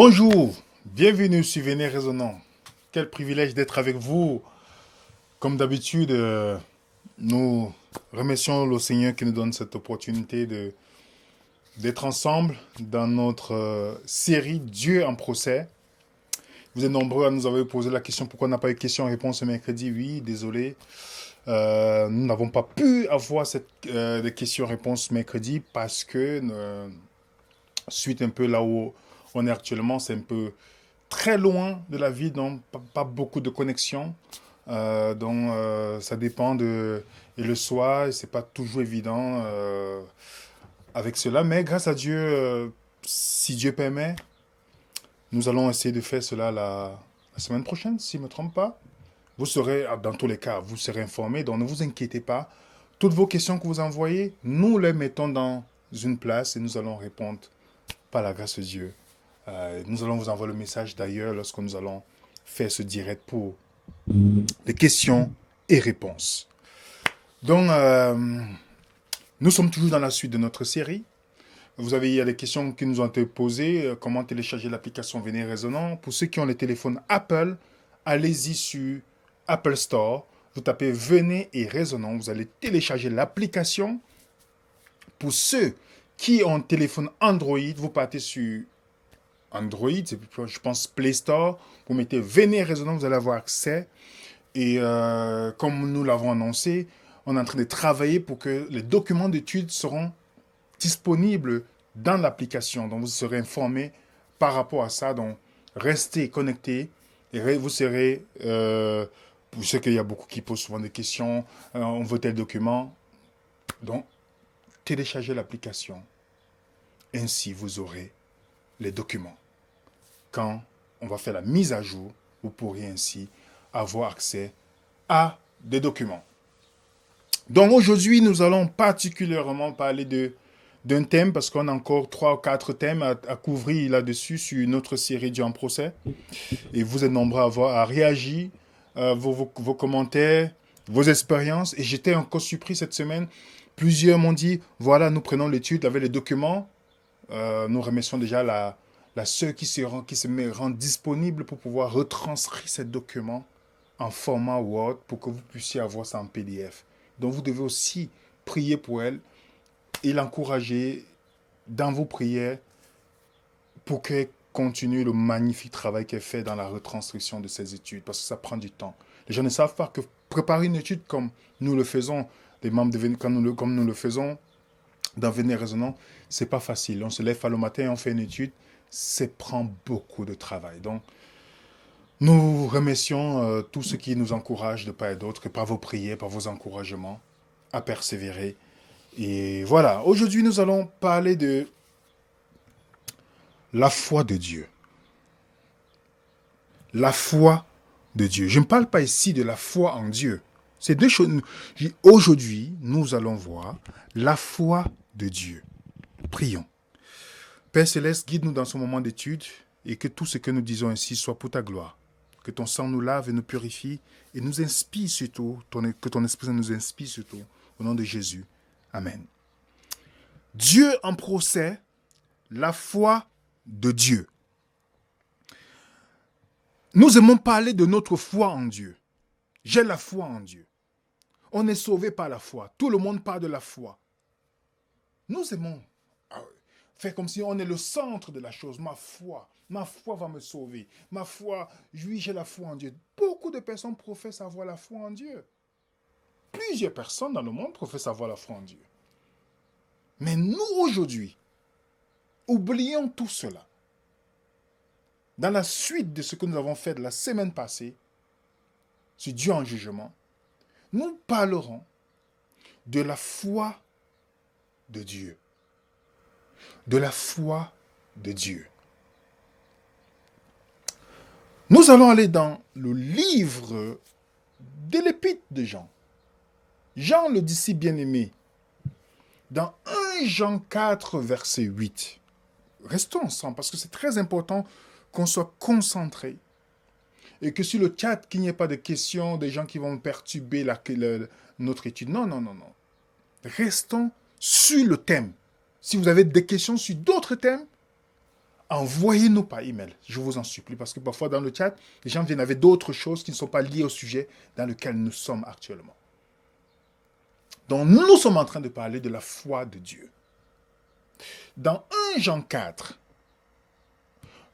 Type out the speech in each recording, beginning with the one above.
Bonjour, bienvenue sur Venez Résonnant. Quel privilège d'être avec vous. Comme d'habitude, nous remercions le Seigneur qui nous donne cette opportunité d'être ensemble dans notre série Dieu en procès. Vous êtes nombreux à nous avoir posé la question pourquoi on n'a pas eu de questions-réponses ce mercredi. Oui, désolé. Nous n'avons pas pu avoir des questions-réponses mercredi parce que suite un peu là où on est actuellement, c'est un peu très loin de la ville, donc pas beaucoup de connexion. Ça dépend de... Et le soir, c'est pas toujours évident avec cela, mais grâce à Dieu, si Dieu permet, nous allons essayer de faire cela la semaine prochaine, si je ne me trompe pas. Vous serez, dans tous les cas, vous serez informés, donc ne vous inquiétez pas. Toutes vos questions que vous envoyez, nous les mettons dans une place et nous allons répondre par la grâce de Dieu. Nous allons vous envoyer le message d'ailleurs lorsque nous allons faire ce direct pour des questions et réponses. Donc, nous sommes toujours dans la suite de notre série. Il y a des questions qui nous ont été posées. Comment télécharger l'application Venez Résonnant? Pour ceux qui ont les téléphones Apple, allez-y sur Apple Store. Vous tapez Venez et Résonnant. Vous allez télécharger l'application. Pour ceux qui ont un téléphone Android, vous partez sur Android, je pense Play Store. Vous mettez Venez Résonnant, vous allez avoir accès. Et comme nous l'avons annoncé, on est en train de travailler pour que les documents d'études seront disponibles dans l'application. Donc vous serez informés par rapport à ça. Donc restez connectés et vous serez... je sais qu'il y a beaucoup qui posent souvent des questions. On veut tel document. Donc téléchargez l'application. Ainsi vous aurez les documents. Quand on va faire la mise à jour, vous pourrez ainsi avoir accès à des documents. Donc aujourd'hui, nous allons particulièrement parler d'un thème, parce qu'on a encore 3 ou 4 thèmes à couvrir là-dessus sur notre série Dieu en procès. Et vous êtes nombreux à réagir, vos commentaires, vos expériences. Et j'étais encore surpris cette semaine. Plusieurs m'ont dit, voilà, nous prenons l'étude avec les documents. Nous remercions déjà la sœur qui se rend disponible pour pouvoir retranscrire ces documents en format Word pour que vous puissiez avoir ça en PDF. Donc vous devez aussi prier pour elle et l'encourager dans vos prières pour qu'elle continue le magnifique travail qu'elle fait dans la retranscription de ses études, parce que ça prend du temps. Les gens ne savent pas que préparer une étude comme nous le faisons, les membres de Venez, comme nous le faisons dans Venez Résonnant, c'est pas facile. On se lève le matin et on fait une étude, ça prend beaucoup de travail. Donc, nous remercions tous ceux qui nous encouragent de part et d'autre, par vos prières, par vos encouragements, à persévérer. Et voilà, aujourd'hui nous allons parler de la foi de Dieu. La foi de Dieu. Je ne parle pas ici de la foi en Dieu. C'est deux choses. Aujourd'hui, nous allons voir la foi de Dieu. Prions. Père Céleste, guide-nous dans ce moment d'étude et que tout ce que nous disons ici soit pour ta gloire. Que ton sang nous lave et nous purifie et nous inspire surtout, que ton Esprit nous inspire surtout. Au nom de Jésus. Amen. Dieu en procès, la foi de Dieu. Nous aimons parler de notre foi en Dieu. J'ai la foi en Dieu. On est sauvé par la foi. Tout le monde parle de la foi. Nous aimons faire comme si on est le centre de la chose. Ma foi va me sauver. Ma foi, oui, j'ai la foi en Dieu. Beaucoup de personnes professent avoir la foi en Dieu. Plusieurs personnes dans le monde professent avoir la foi en Dieu. Mais nous, aujourd'hui, oublions tout cela. Dans la suite de ce que nous avons fait de la semaine passée, sur Dieu en jugement, nous parlerons de la foi de Dieu. De la foi de Dieu. Nous allons aller dans le livre de l'épître de Jean. Jean, le disciple bien-aimé, dans 1 Jean 4, verset 8. Restons ensemble parce que c'est très important qu'on soit concentré et que sur le chat, qu'il n'y ait pas de questions, des gens qui vont perturber notre étude. Non. Restons sur le thème. Si vous avez des questions sur d'autres thèmes, envoyez-nous par email. Je vous en supplie, parce que parfois dans le chat, les gens viennent avec d'autres choses qui ne sont pas liées au sujet dans lequel nous sommes actuellement. Donc nous sommes en train de parler de la foi de Dieu. Dans 1 Jean 4,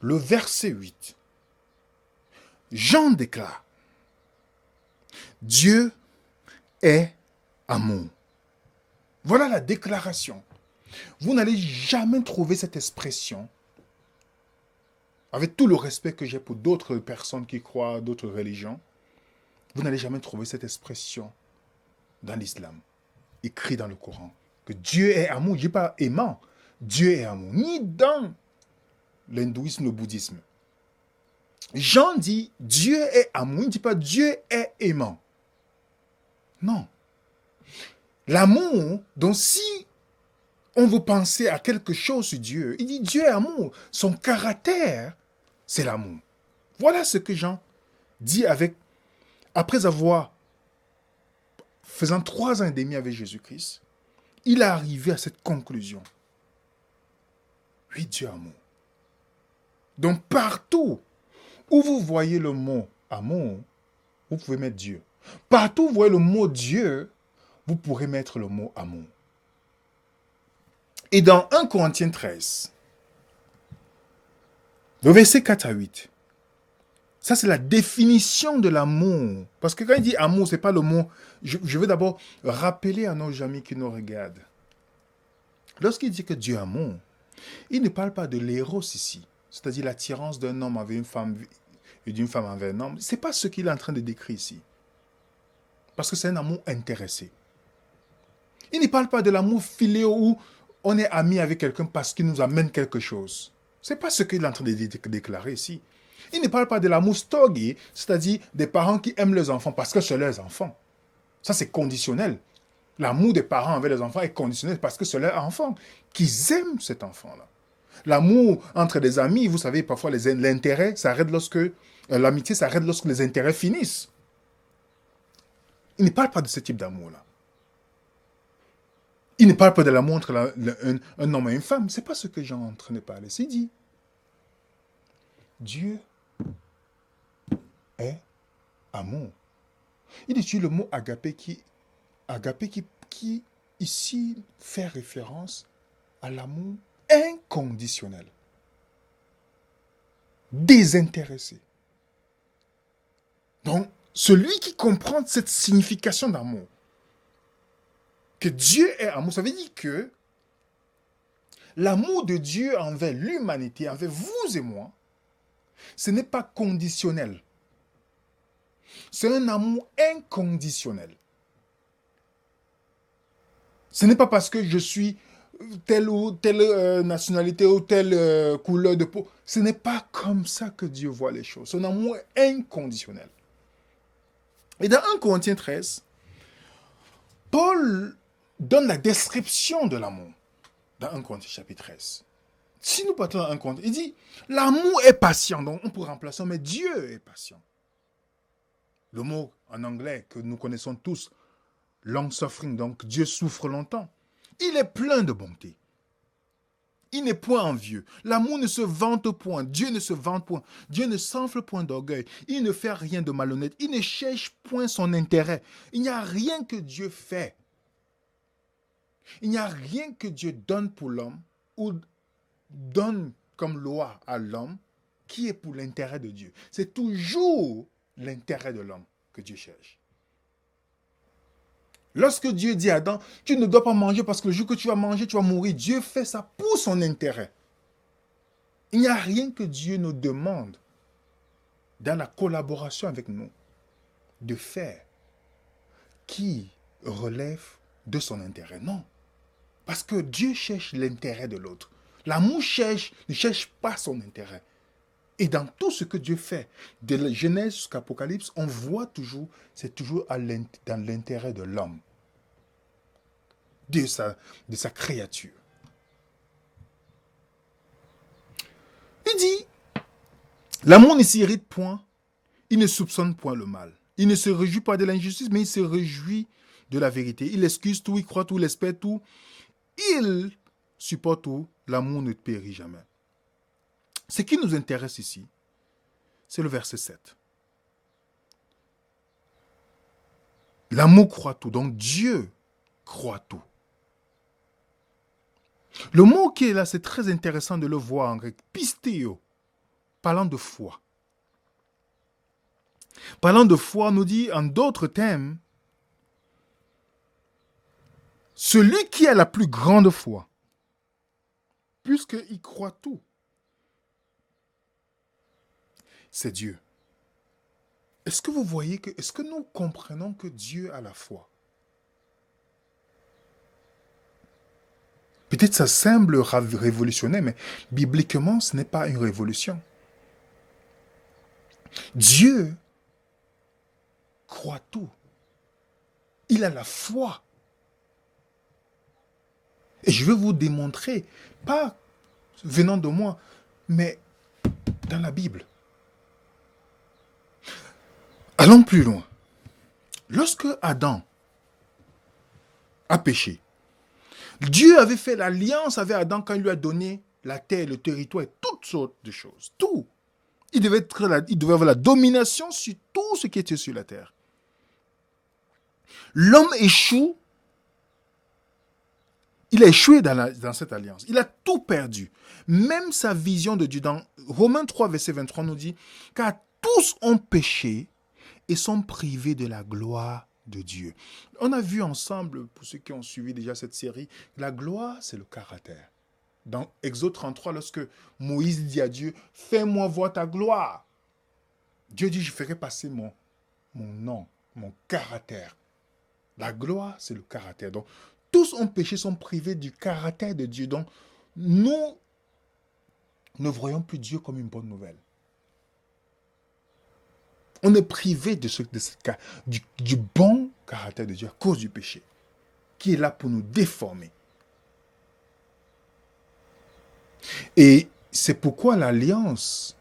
le verset 8, Jean déclare, Dieu est amour. Voilà la déclaration. Vous n'allez jamais trouver cette expression, avec tout le respect que j'ai pour d'autres personnes qui croient à d'autres religions, vous n'allez jamais trouver cette expression dans l'islam, écrit dans le Coran, que Dieu est amour. Je ne dis pas aimant, Dieu est amour, ni dans l'hindouisme, le bouddhisme. Jean dit Dieu est amour, il ne dit pas Dieu est aimant. Non. L'amour, donc si on veut penser à quelque chose sur Dieu, il dit Dieu est amour. Son caractère, c'est l'amour. Voilà ce que Jean dit après avoir, faisant 3 ans et demi avec Jésus-Christ, il est arrivé à cette conclusion. Oui, Dieu est amour. Donc partout où vous voyez le mot amour, vous pouvez mettre Dieu. Partout où vous voyez le mot Dieu, vous pourrez mettre le mot amour. Et dans 1 Corinthiens 13, le verset 4 à 8, ça c'est la définition de l'amour. Parce que quand il dit amour, ce n'est pas le mot... Je veux d'abord rappeler à nos amis qui nous regardent. Lorsqu'il dit que Dieu est amour, il ne parle pas de l'éros ici, c'est-à-dire l'attirance d'un homme avec une femme et d'une femme envers un homme. Ce n'est pas ce qu'il est en train de décrire ici. Parce que c'est un amour intéressé. Il ne parle pas de l'amour filéo où on est ami avec quelqu'un parce qu'il nous amène quelque chose. Ce n'est pas ce qu'il est en train de déclarer ici. Il ne parle pas de l'amour storgé, c'est-à-dire des parents qui aiment leurs enfants parce que c'est leurs enfants. Ça, c'est conditionnel. L'amour des parents envers les enfants est conditionnel parce que c'est leurs enfants qu'ils aiment cet enfant-là. L'amour entre des amis, vous savez, parfois l'intérêt s'arrête lorsque... l'amitié s'arrête lorsque les intérêts finissent. Il ne parle pas de ce type d'amour-là. Il ne parle pas de l'amour entre un homme et une femme. Ce n'est pas ce que Jean est en train de parler. C'est dit. Dieu est amour. Il utilise le mot agapé qui ici fait référence à l'amour inconditionnel. Désintéressé. Donc, celui qui comprend cette signification d'amour, que Dieu est amour, ça veut dire que l'amour de Dieu envers l'humanité, envers vous et moi, ce n'est pas conditionnel. C'est un amour inconditionnel. Ce n'est pas parce que je suis telle ou telle nationalité ou telle couleur de peau. Ce n'est pas comme ça que Dieu voit les choses. C'est un amour inconditionnel. Et dans 1 Corinthiens 13, Paul donne la description de l'amour. Dans 1 Corinthiens chapitre 13. Si nous partons dans 1 Corinthiens, il dit, l'amour est patient. Donc on peut remplacer, mais Dieu est patient. Le mot en anglais que nous connaissons tous, long suffering, donc Dieu souffre longtemps. Il est plein de bonté. Il n'est point envieux. L'amour ne se vante point. Dieu ne se vante point. Dieu ne s'enfle point d'orgueil. Il ne fait rien de malhonnête. Il ne cherche point son intérêt. Il n'y a rien que Dieu fait. Il n'y a rien que Dieu donne pour l'homme ou donne comme loi à l'homme qui est pour l'intérêt de Dieu. C'est toujours l'intérêt de l'homme que Dieu cherche. Lorsque Dieu dit à Adam, tu ne dois pas manger parce que le jour que tu vas manger, tu vas mourir. Dieu fait ça pour son intérêt. Il n'y a rien que Dieu nous demande dans la collaboration avec nous de faire qui relève de son intérêt. Non. Parce que Dieu cherche l'intérêt de l'autre. L'amour ne cherche pas son intérêt. Et dans tout ce que Dieu fait, de la Genèse jusqu'à l'Apocalypse, on voit toujours, c'est toujours dans l'intérêt de l'homme, de sa créature. Il dit, l'amour ne s'irrite point, il ne soupçonne point le mal. Il ne se réjouit pas de l'injustice, mais il se réjouit de la vérité. Il excuse tout, il croit tout, il espère tout. Il supporte tout, l'amour ne périt jamais. Ce qui nous intéresse ici, c'est le verset 7. L'amour croit tout, donc Dieu croit tout. Le mot qui est là, c'est très intéressant de le voir en grec, pistéo, parlant de foi. Parlant de foi, nous dit en d'autres termes, celui qui a la plus grande foi, puisqu'il croit tout, c'est Dieu. Est-ce que vous voyez est-ce que nous comprenons que Dieu a la foi? Peut-être ça semble révolutionnaire, mais bibliquement, ce n'est pas une révolution. Dieu croit tout. Il a la foi. Et je vais vous démontrer, pas venant de moi, mais dans la Bible. Allons plus loin. Lorsque Adam a péché, Dieu avait fait l'alliance avec Adam quand il lui a donné la terre, le territoire et toutes sortes de choses. Tout. Il devait avoir la domination sur tout ce qui était sur la terre. L'homme échoue. Il a échoué dans cette alliance. Il a tout perdu. Même sa vision de Dieu. Dans Romains 3, verset 23, nous dit « Car tous ont péché et sont privés de la gloire de Dieu. » On a vu ensemble, pour ceux qui ont suivi déjà cette série, la gloire, c'est le caractère. Dans Exode 33, lorsque Moïse dit à Dieu « Fais-moi voir ta gloire », Dieu dit « Je ferai passer mon nom, mon caractère. » La gloire, c'est le caractère. Donc, tous ont péché, sont privés du caractère de Dieu. Donc, nous ne voyons plus Dieu comme une bonne nouvelle. On est privé du bon caractère de Dieu à cause du péché, qui est là pour nous déformer. Et c'est pourquoi l'alliance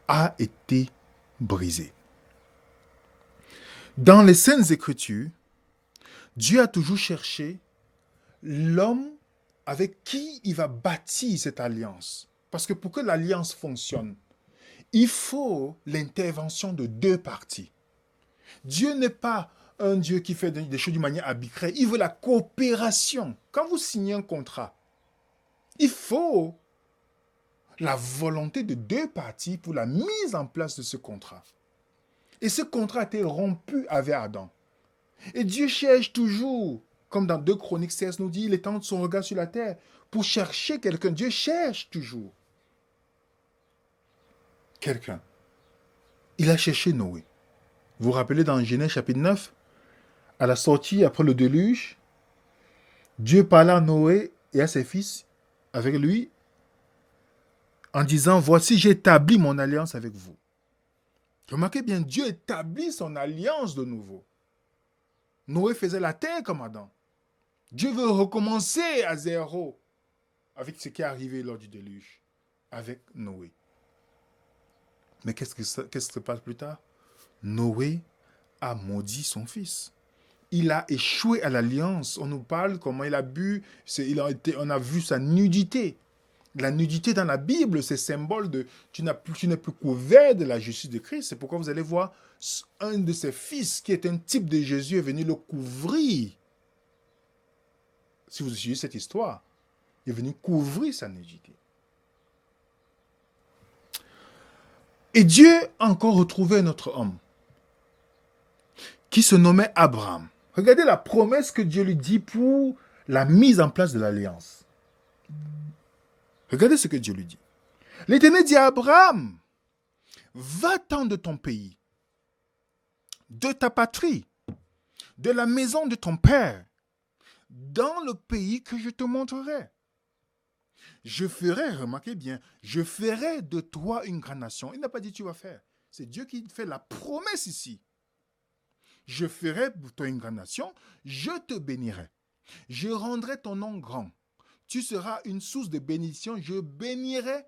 a été brisée. Dans les Saintes Écritures, Dieu a toujours cherché l'homme avec qui il va bâtir cette alliance. Parce que pour que l'alliance fonctionne, il faut l'intervention de deux parties. Dieu n'est pas un Dieu qui fait des choses d'une manière arbitraire. Il veut la coopération. Quand vous signez un contrat, il faut la volonté de deux parties pour la mise en place de ce contrat. Et ce contrat a été rompu avec Adam. Et Dieu cherche toujours, comme dans 2 Chroniques 16 nous dit, il étend son regard sur la terre pour chercher quelqu'un. Dieu cherche toujours quelqu'un. Il a cherché Noé. Vous vous rappelez dans Genèse chapitre 9, à la sortie après le déluge, Dieu parla à Noé et à ses fils avec lui en disant, voici j'établis mon alliance avec vous. Remarquez bien, Dieu établit son alliance de nouveau. Noé faisait la terre comme Adam. Dieu veut recommencer à zéro avec ce qui est arrivé lors du déluge, avec Noé. Mais qu'est-ce qui se passe plus tard? Noé a maudit son fils. Il a échoué à l'alliance. On nous parle comment il a bu, on a vu sa nudité. La nudité dans la Bible, c'est symbole de tu n'es plus couvert de la justice de Christ. C'est pourquoi vous allez voir un de ses fils, qui est un type de Jésus, est venu le couvrir. Si vous suivez cette histoire, il est venu couvrir sa nudité. Et Dieu a encore retrouvé un autre homme qui se nommait Abraham. Regardez la promesse que Dieu lui dit pour la mise en place de l'alliance. Regardez ce que Dieu lui dit. L'Éternel dit à Abraham, va-t'en de ton pays, de ta patrie, de la maison de ton père, dans le pays que je te montrerai. Je ferai, remarquez bien, je ferai de toi une grande nation. Il n'a pas dit tu vas faire. C'est Dieu qui fait la promesse ici. Je ferai pour toi une grande nation, je te bénirai. Je rendrai ton nom grand. Tu seras une source de bénédiction. Je bénirai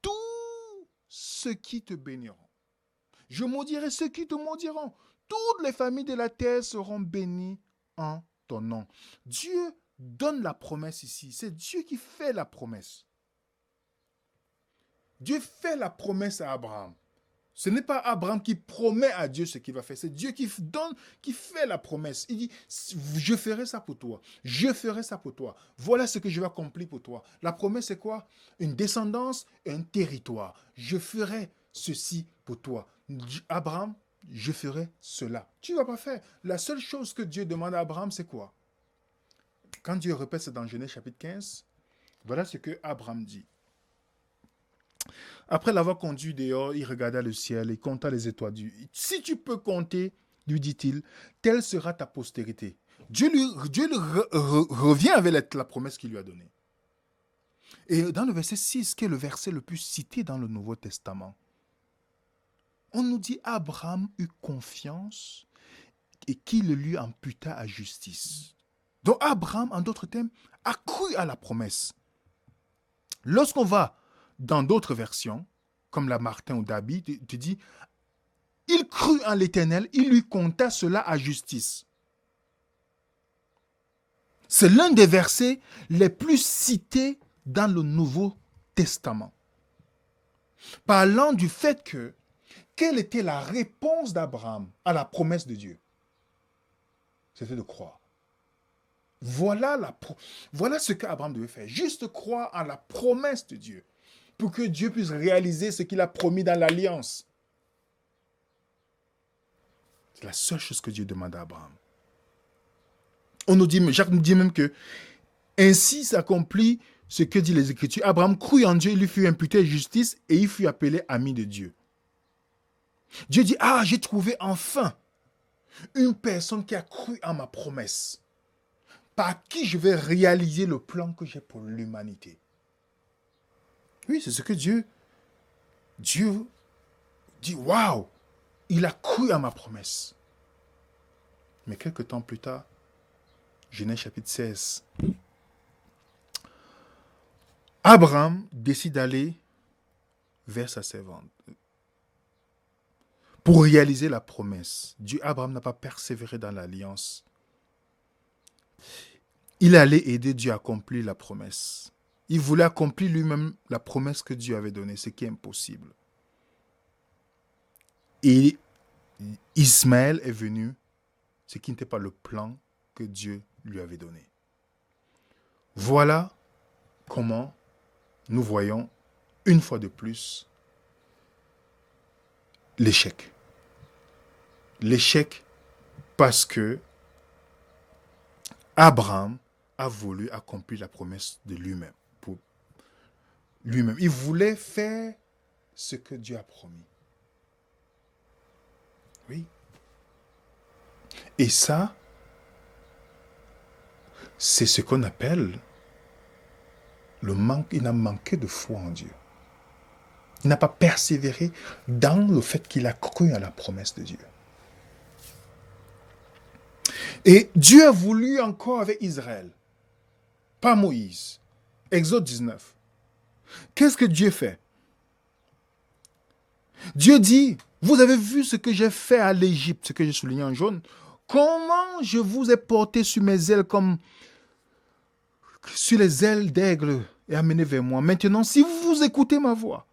tous ceux qui te béniront. Je maudirai ceux qui te maudiront. Toutes les familles de la terre seront bénies en ton nom. Dieu donne la promesse ici. C'est Dieu qui fait la promesse. Dieu fait la promesse à Abraham. Ce n'est pas Abraham qui promet à Dieu ce qu'il va faire. C'est Dieu qui donne, qui fait la promesse. Il dit, je ferai ça pour toi. Je ferai ça pour toi. Voilà ce que je vais accomplir pour toi. La promesse, c'est quoi? Une descendance, un territoire. Je ferai ceci pour toi. Abraham, je ferai cela. Tu ne vas pas faire. La seule chose que Dieu demande à Abraham, c'est quoi? Quand Dieu répète ça dans Genèse chapitre 15, voilà ce que Abraham dit. Après l'avoir conduit dehors, il regarda le ciel et compta les étoiles. Si tu peux compter, lui dit-il, telle sera ta postérité. Dieu revient avec la promesse qu'il lui a donnée. Et dans le verset 6, qui est le verset le plus cité dans le Nouveau Testament, on nous dit Abraham eut confiance et qu'il le lui imputa à justice. Donc Abraham, en d'autres termes, a cru à la promesse. Lorsqu'on va dans d'autres versions, comme la Martin ou Dabi, tu dis, il crut en l'Éternel, il lui compta cela à justice. C'est l'un des versets les plus cités dans le Nouveau Testament. Parlant du fait que, quelle était la réponse d'Abraham à la promesse de Dieu? C'était de croire. Voilà ce qu'Abraham devait faire. Juste croire en la promesse de Dieu. Pour que Dieu puisse réaliser ce qu'il a promis dans l'alliance. C'est la seule chose que Dieu demande à Abraham. Jacques nous dit même que ainsi s'accomplit ce que dit les Écritures. Abraham crut en Dieu, il lui fut imputé justice et il fut appelé ami de Dieu. Dieu dit, j'ai trouvé enfin une personne qui a cru en ma promesse, par qui je vais réaliser le plan que j'ai pour l'humanité. Oui, c'est ce que Dieu dit, waouh, il a cru à ma promesse. Mais quelques temps plus tard, Genèse chapitre 16, Abraham décide d'aller vers sa servante pour réaliser la promesse. Abraham n'a pas persévéré dans l'alliance. Il allait aider Dieu à accomplir la promesse. Il voulait accomplir lui-même la promesse que Dieu avait donnée, ce qui est impossible. Et Ismaël est venu, ce qui n'était pas le plan que Dieu lui avait donné. Voilà comment nous voyons une fois de plus l'échec. L'échec parce que Abraham a voulu accomplir la promesse de lui-même. Pour lui-même. Il voulait faire ce que Dieu a promis. Oui. Et ça, c'est ce qu'on appelle le manque. Il a manqué de foi en Dieu. Il n'a pas persévéré dans le fait qu'il a cru à la promesse de Dieu. Et Dieu a voulu encore avec Israël, pas Moïse. Exode 19. Qu'est-ce que Dieu fait? Dieu dit, vous avez vu ce que j'ai fait à l'Égypte, ce que j'ai souligné en jaune. Comment je vous ai porté sur mes ailes comme sur les ailes d'aigle et amené vers moi. Maintenant, si vous écoutez ma voix,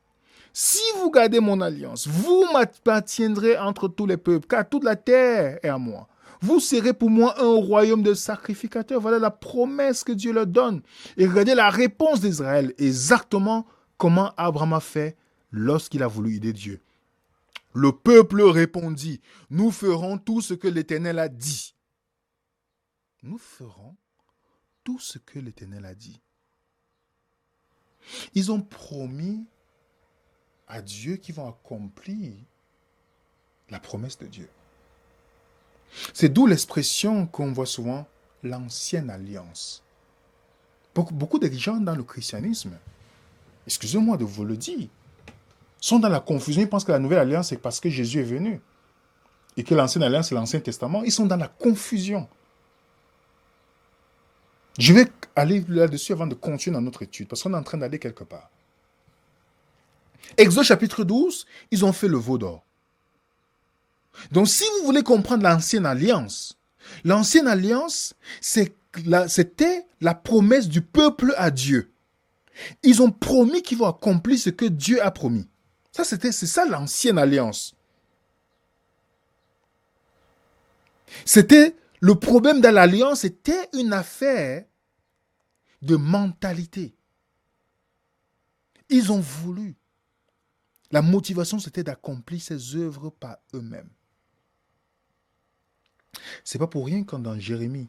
si vous gardez mon alliance, vous m'appartiendrez entre tous les peuples, car toute la terre est à moi. Vous serez pour moi un royaume de sacrificateurs. Voilà la promesse que Dieu leur donne. Et regardez la réponse d'Israël, exactement comment Abraham a fait lorsqu'il a voulu aider Dieu. Le peuple répondit, nous ferons tout ce que l'Éternel a dit. Nous ferons tout ce que l'Éternel a dit. Ils ont promis à Dieu qu'ils vont accomplir la promesse de Dieu. C'est d'où l'expression qu'on voit souvent, l'ancienne alliance. Beaucoup de gens dans le christianisme, excusez-moi de vous le dire, sont dans la confusion. Ils pensent que la nouvelle alliance, c'est parce que Jésus est venu. Et que l'ancienne alliance, c'est l'Ancien Testament. Ils sont dans la confusion. Je vais aller là-dessus avant de continuer dans notre étude, parce qu'on est en train d'aller quelque part. Exode chapitre 12, ils ont fait le veau d'or. Donc, si vous voulez comprendre l'ancienne alliance, c'était la promesse du peuple à Dieu. Ils ont promis qu'ils vont accomplir ce que Dieu a promis. C'est ça l'ancienne alliance. Le problème de l'alliance était une affaire de mentalité. Ils ont voulu. La motivation, c'était d'accomplir ces œuvres par eux-mêmes. C'est pas pour rien quand dans Jérémie,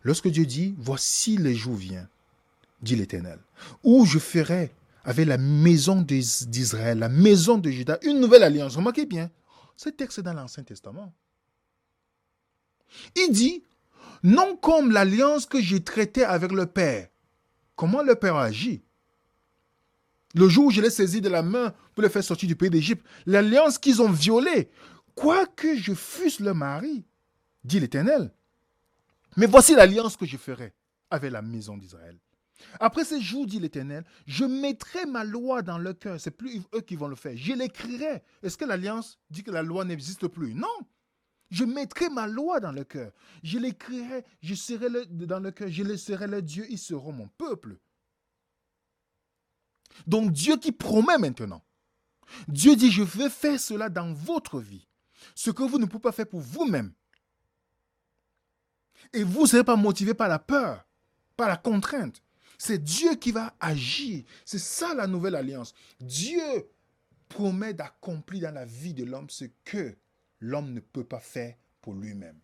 lorsque Dieu dit, voici les jours viennent, dit l'Éternel, où je ferai avec la maison d'Israël, la maison de Juda, une nouvelle alliance. Remarquez bien, ce texte est dans l'Ancien Testament. Il dit, non comme l'alliance que j'ai traitée avec le Père. Comment le Père a agi? Le jour où je l'ai saisi de la main pour le faire sortir du pays d'Égypte, l'alliance qu'ils ont violée, quoique je fusse leur mari, dit l'Éternel. Mais voici l'alliance que je ferai avec la maison d'Israël. Après ces jours, dit l'Éternel, je mettrai ma loi dans leur cœur. C'est plus eux qui vont le faire. Je l'écrirai. Est-ce que l'alliance dit que la loi n'existe plus? Non. Je mettrai ma loi dans leur cœur. Je l'écrirai. Je serai dans leur cœur. Je les serai leur Dieu. Ils seront mon peuple. Donc Dieu qui promet maintenant. Dieu dit, je vais faire cela dans votre vie. Ce que vous ne pouvez pas faire pour vous-même. Et vous ne serez pas motivé par la peur, par la contrainte. C'est Dieu qui va agir. C'est ça la nouvelle alliance. Dieu promet d'accomplir dans la vie de l'homme ce que l'homme ne peut pas faire pour lui-même.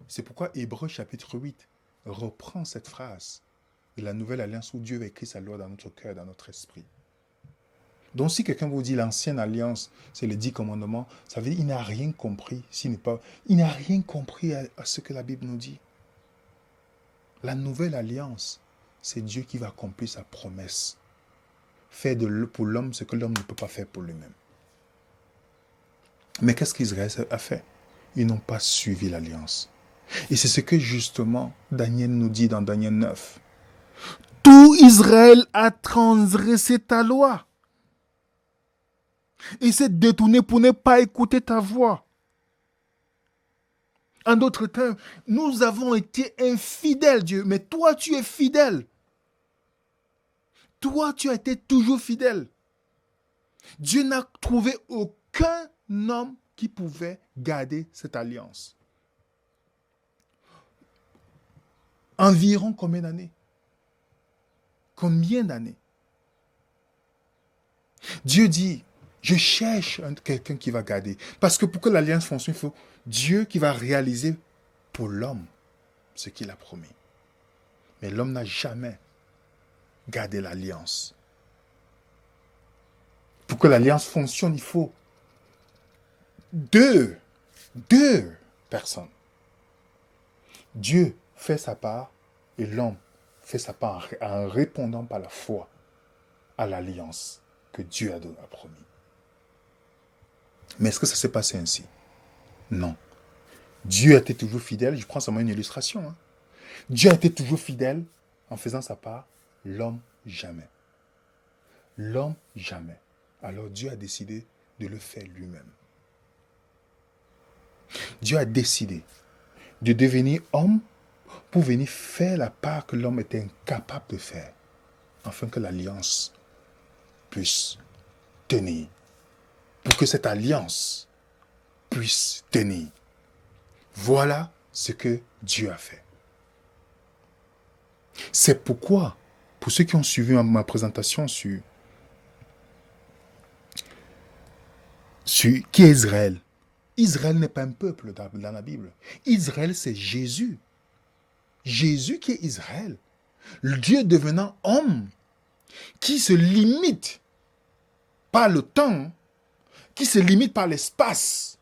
C'est pourquoi Hébreux chapitre 8 reprend cette phrase de la nouvelle alliance où Dieu a écrit sa loi dans notre cœur, dans notre esprit. Donc si quelqu'un vous dit l'ancienne alliance, c'est les 10 commandements, ça veut dire qu'il n'a rien compris. Il n'a rien compris à ce que la Bible nous dit. La nouvelle alliance, c'est Dieu qui va accomplir sa promesse. Faire pour l'homme ce que l'homme ne peut pas faire pour lui-même. Mais qu'est-ce qu'Israël a fait? Ils n'ont pas suivi l'alliance. Et c'est ce que justement Daniel nous dit dans Daniel 9. Tout Israël a transgressé ta loi. Il s'est détourné pour ne pas écouter ta voix. En d'autres termes, nous avons été infidèles, Dieu, mais toi, tu es fidèle. Toi, tu as été toujours fidèle. Dieu n'a trouvé aucun homme qui pouvait garder cette alliance. Environ combien d'années? Combien d'années? Dieu dit, je cherche quelqu'un qui va garder. Parce que pour que l'alliance fonctionne, il faut Dieu qui va réaliser pour l'homme ce qu'il a promis. Mais l'homme n'a jamais gardé l'alliance. Pour que l'alliance fonctionne, il faut deux personnes. Dieu fait sa part et l'homme fait sa part en répondant par la foi à l'alliance que Dieu a promis. Mais est-ce que ça s'est passé ainsi? Non. Dieu a été toujours fidèle. Je prends seulement une illustration. Dieu a été toujours fidèle en faisant sa part. L'homme, jamais. L'homme, jamais. Alors Dieu a décidé de le faire lui-même. Dieu a décidé de devenir homme pour venir faire la part que l'homme était incapable de faire, afin que l'alliance puisse tenir. Pour que cette alliance puisse tenir. Voilà ce que Dieu a fait. C'est pourquoi, pour ceux qui ont suivi ma présentation sur qui est Israël. Israël n'est pas un peuple dans la Bible. Israël, c'est Jésus. Jésus qui est Israël. Le Dieu devenant homme, qui se limite par le temps, qui se limite par l'espace,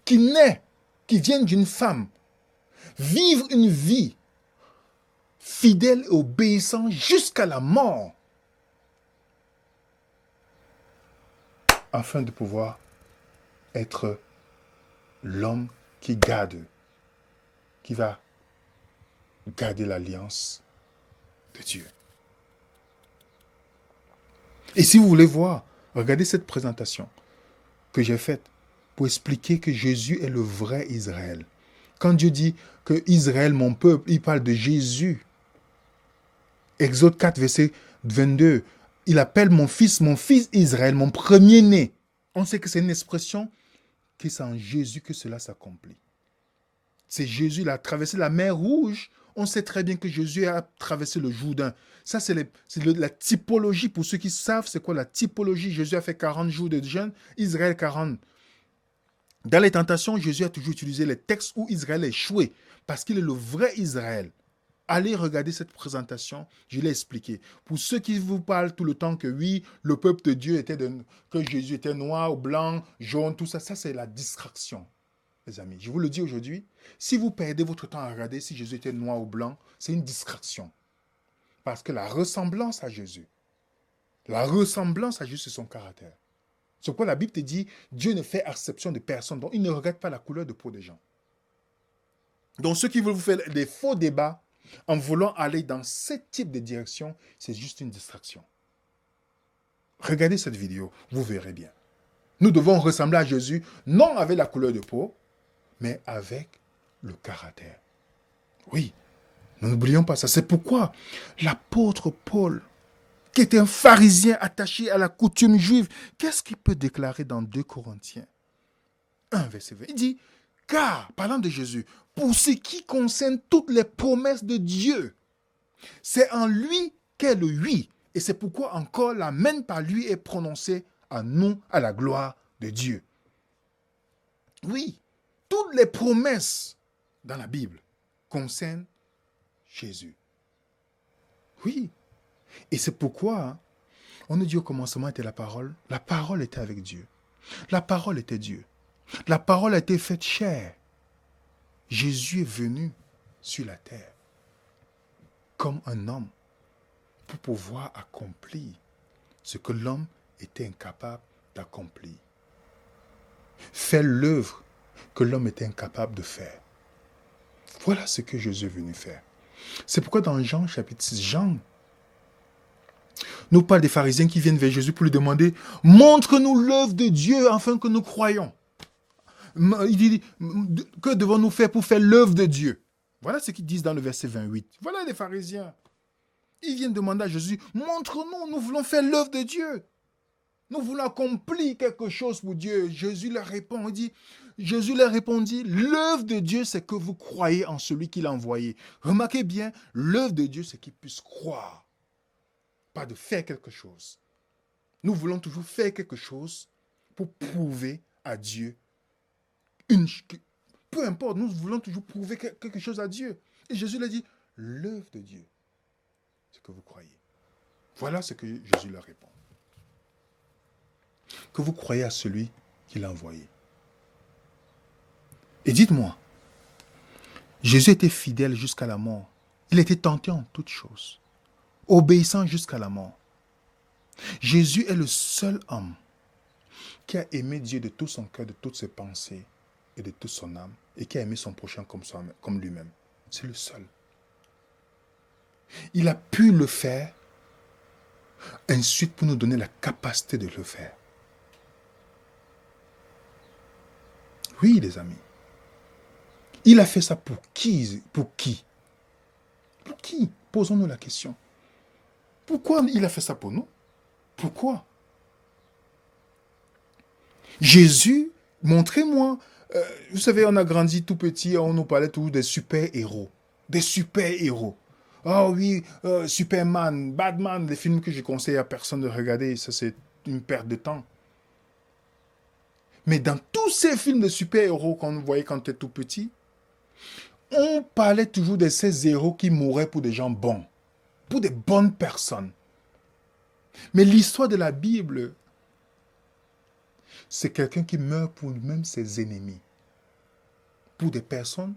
qui naît, qui vient d'une femme, vivre une vie fidèle et obéissant jusqu'à la mort, afin de pouvoir être l'homme qui va garder l'alliance de Dieu. Et si vous voulez voir, regardez cette présentation que j'ai faite pour expliquer que Jésus est le vrai Israël. Quand Dieu dit que Israël, mon peuple, il parle de Jésus. Exode 4, verset 22. Il appelle mon fils Israël, mon premier-né. On sait que c'est une expression que c'est en Jésus que cela s'accomplit. C'est Jésus, il a traversé la mer Rouge. On sait très bien que Jésus a traversé le Jourdain. Ça, c'est la typologie. Pour ceux qui savent, c'est quoi la typologie? Jésus a fait 40 jours de jeûne, Israël 40. Dans les tentations, Jésus a toujours utilisé les textes où Israël a échoué, parce qu'il est le vrai Israël. Allez regarder cette présentation, je l'ai expliqué. Pour ceux qui vous parlent tout le temps que oui, le peuple de Dieu que Jésus était noir, blanc, jaune, tout ça, ça c'est la distraction, les amis. Je vous le dis aujourd'hui, si vous perdez votre temps à regarder si Jésus était noir ou blanc, c'est une distraction. Parce que la ressemblance à Jésus, c'est son caractère. C'est pourquoi la Bible te dit, Dieu ne fait exception de personne, donc il ne regarde pas la couleur de peau des gens. Donc ceux qui veulent vous faire des faux débats, en voulant aller dans ce type de direction, c'est juste une distraction. Regardez cette vidéo, vous verrez bien. Nous devons ressembler à Jésus, non avec la couleur de peau, mais avec le caractère. Oui, nous n'oublions pas ça. C'est pourquoi l'apôtre Paul, qui était un pharisien attaché à la coutume juive, qu'est-ce qu'il peut déclarer dans 2 Corinthiens 1, verset 20? Il dit, car, parlant de Jésus, pour ce qui concerne toutes les promesses de Dieu, c'est en lui qu'est le oui. Et c'est pourquoi encore l'amen par lui est prononcé à nous, à la gloire de Dieu. Oui, toutes les promesses dans la Bible concernent Jésus. Oui. Et c'est pourquoi on nous dit au commencement était la parole. La parole était avec Dieu. La parole était Dieu. La parole a été faite chair. Jésus est venu sur la terre comme un homme pour pouvoir accomplir ce que l'homme était incapable d'accomplir. Faire l'œuvre que l'homme était incapable de faire. Voilà ce que Jésus est venu faire. C'est pourquoi dans Jean chapitre 6, Jean nous parle des pharisiens qui viennent vers Jésus pour lui demander « Montre-nous l'œuvre de Dieu afin que nous croyons. » Il dit « Que devons-nous faire pour faire l'œuvre de Dieu ?» Voilà ce qu'ils disent dans le verset 28. Voilà les pharisiens. Ils viennent demander à Jésus « Montre-nous, nous voulons faire l'œuvre de Dieu. Nous voulons accomplir quelque chose pour Dieu. » Jésus leur répond, Jésus leur répondit « L'œuvre de Dieu, c'est que vous croyez en celui qui l'a envoyé. » Remarquez bien, l'œuvre de Dieu, c'est qu'ils puissent croire. Pas de faire quelque chose. Nous voulons toujours faire quelque chose pour prouver à Dieu. Peu importe, nous voulons toujours prouver quelque chose à Dieu. Et Jésus leur dit, l'œuvre de Dieu, c'est que vous croyez. Voilà ce que Jésus leur répond. Que vous croyez à celui qui l'a envoyé. Et dites-moi, Jésus était fidèle jusqu'à la mort. Il était tenté en toutes choses. Obéissant jusqu'à la mort. Jésus est le seul homme qui a aimé Dieu de tout son cœur, de toutes ses pensées et de toute son âme, et qui a aimé son prochain comme lui-même. C'est le seul. Il a pu le faire, ensuite pour nous donner la capacité de le faire. Oui, les amis. Il a fait ça pour qui? Pour qui? Pour qui? Posons-nous la question. Pourquoi il a fait ça pour nous? Pourquoi? Jésus, montrez-moi. Vous savez, on a grandi tout petit, on nous parlait toujours des super-héros. Des super-héros. Oh oui, Superman, Batman, des films que je conseille à personne de regarder. Ça, c'est une perte de temps. Mais dans tous ces films de super-héros qu'on voyait quand on était tout petit, on parlait toujours de ces héros qui mouraient pour des gens bons. Pour des bonnes personnes. Mais l'histoire de la Bible, c'est quelqu'un qui meurt pour même ses ennemis. Pour des personnes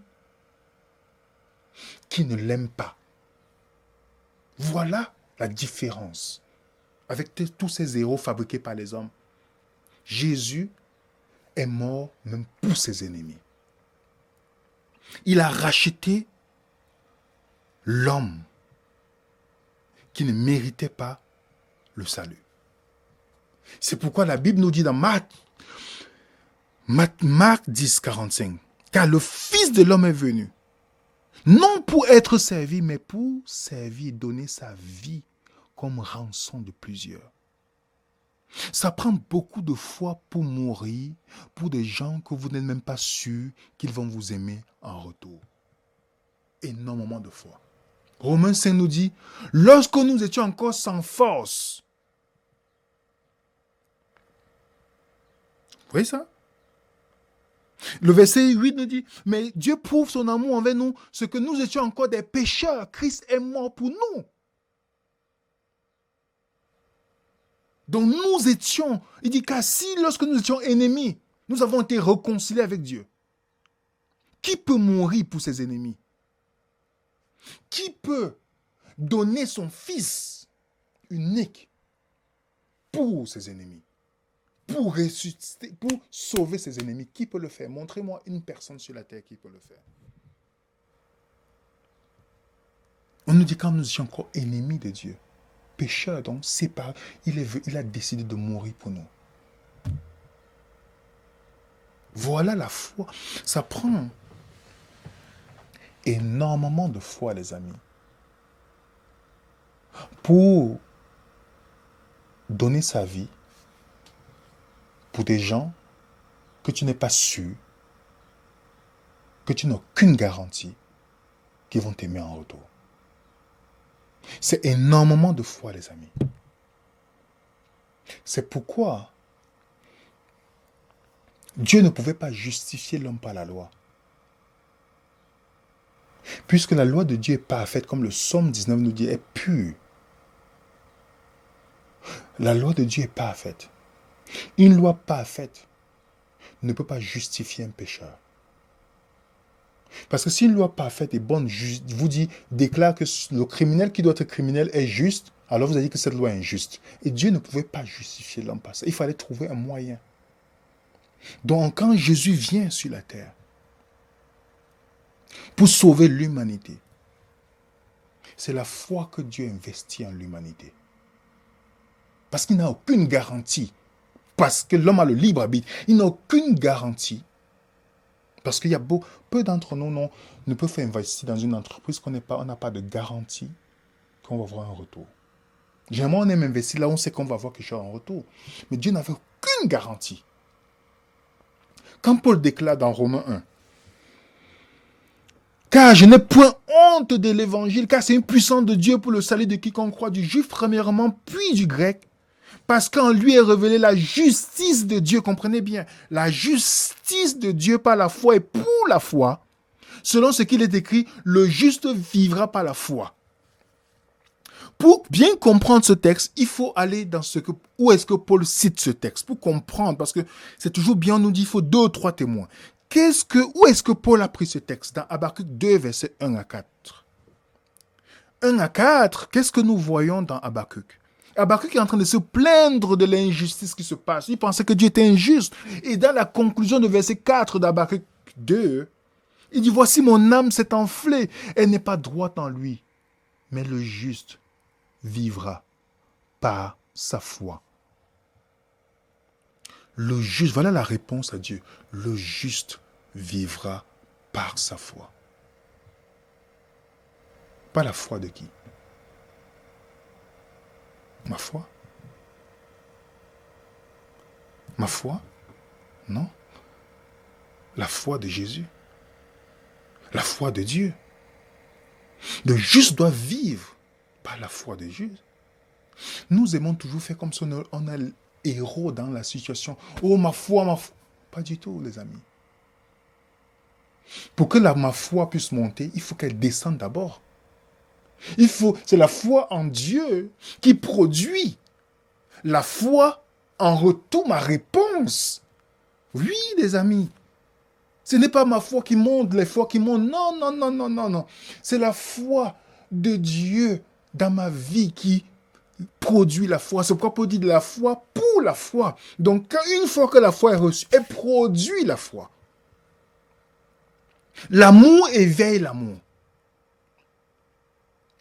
qui ne l'aiment pas. Voilà la différence avec tous ces héros fabriqués par les hommes. Jésus est mort même pour ses ennemis. Il a racheté l'homme qui ne méritait pas le salut. C'est pourquoi la Bible nous dit dans Marc 10, 45, car le Fils de l'homme est venu, Non pour être servi, mais pour servir et donner sa vie comme rançon de plusieurs. Ça prend beaucoup de foi pour mourir pour des gens que vous n'êtes même pas sûr qu'ils vont vous aimer en retour. Énormément de foi. Romains 5 nous dit, lorsque nous étions encore sans force. Vous voyez ça? Le verset 8 nous dit, mais Dieu prouve son amour envers nous, ce que nous étions encore des pécheurs, Christ est mort pour nous. Donc nous étions, il dit qu'ainsi, lorsque nous étions ennemis, nous avons été réconciliés avec Dieu. Qui peut mourir pour ses ennemis? Qui peut donner son fils unique pour ses ennemis? Pour ressusciter, pour sauver ses ennemis? Qui peut le faire? Montrez-moi une personne sur la terre qui peut le faire. On nous dit quand nous étions encore ennemis de Dieu, pécheurs, donc séparés, il a décidé de mourir pour nous. Voilà la foi. Ça prend énormément de foi, les amis, pour donner sa vie pour des gens que tu n'es pas sûr, que tu n'as aucune garantie qu'ils vont t'aimer en retour. C'est énormément de foi, les amis. C'est pourquoi Dieu ne pouvait pas justifier l'homme par la loi. Puisque la loi de Dieu est parfaite, comme le Psaume 19 nous dit, est pure. La loi de Dieu est parfaite. Une loi parfaite ne peut pas justifier un pécheur. Parce que si une loi parfaite et bonne vous déclare que le criminel qui doit être criminel est juste, alors vous avez dit que cette loi est injuste. Et Dieu ne pouvait pas justifier l'homme par ça. Il fallait trouver un moyen. Donc quand Jésus vient sur la terre pour sauver l'humanité, c'est la foi que Dieu investit en l'humanité. Parce qu'il n'a aucune garantie. Parce que l'homme a le libre arbitre. Il n'a aucune garantie. Parce qu'il y a peu d'entre nous ne peuvent investir dans une entreprise qu'on n'a pas de garantie qu'on va avoir un retour. Généralement, on aime investir là où on sait qu'on va avoir quelque chose en retour. Mais Dieu n'avait aucune garantie. Quand Paul déclare dans Romains 1, car je n'ai point honte de l'évangile, car c'est une puissance de Dieu pour le salut de quiconque croit, du juif premièrement, puis du grec, parce qu'en lui est révélée la justice de Dieu, comprenez bien, la justice de Dieu par la foi et pour la foi, selon ce qu'il est écrit, le juste vivra par la foi. Pour bien comprendre ce texte, il faut aller où est-ce que Paul cite ce texte, pour comprendre, parce que c'est toujours bien, on nous dit, il faut 2 ou 3 témoins. Où est-ce que Paul a pris ce texte? Dans Habakkuk 2, versets 1 à 4. 1 à 4, qu'est-ce que nous voyons dans Habakkuk? Habakkuk est en train de se plaindre de l'injustice qui se passe. Il pensait que Dieu était injuste. Et dans la conclusion de verset 4 d'Habakkuk 2, il dit, voici mon âme s'est enflée. Elle n'est pas droite en lui. Mais le juste vivra par sa foi. Le juste, voilà la réponse à Dieu. Le juste vivra par sa foi. Pas la foi de qui? Ma foi? Ma foi? Non. La foi de Jésus. La foi de Dieu. Le juste doit vivre par la foi de Jésus. Nous aimons toujours faire comme si on est le héros dans la situation. Oh, ma foi, ma foi. Pas du tout, les amis. Pour que ma foi puisse monter, il faut qu'elle descende d'abord. C'est la foi en Dieu qui produit la foi en retour, ma réponse. Oui, les amis. Ce n'est pas ma foi qui monte, les foi qui montent. Non, non, non, non, non, non. C'est la foi de Dieu dans ma vie qui produit la foi. C'est pourquoi Paul dit de la foi pour la foi. Donc, une fois que la foi est reçue, elle produit la foi. L'amour éveille l'amour.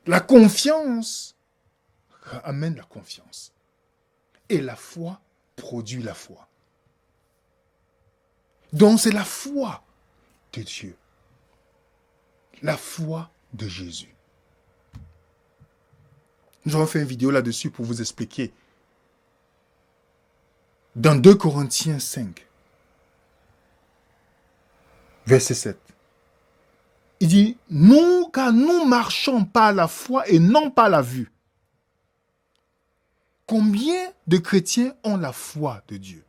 La confiance amène la confiance. Et la foi produit la foi. Donc c'est la foi de Dieu. La foi de Jésus. Nous avons fait une vidéo là-dessus pour vous expliquer. Dans 2 Corinthiens 5, verset 7, il dit, nous, car nous marchons par la foi et non par la vue. Combien de chrétiens ont la foi de Dieu?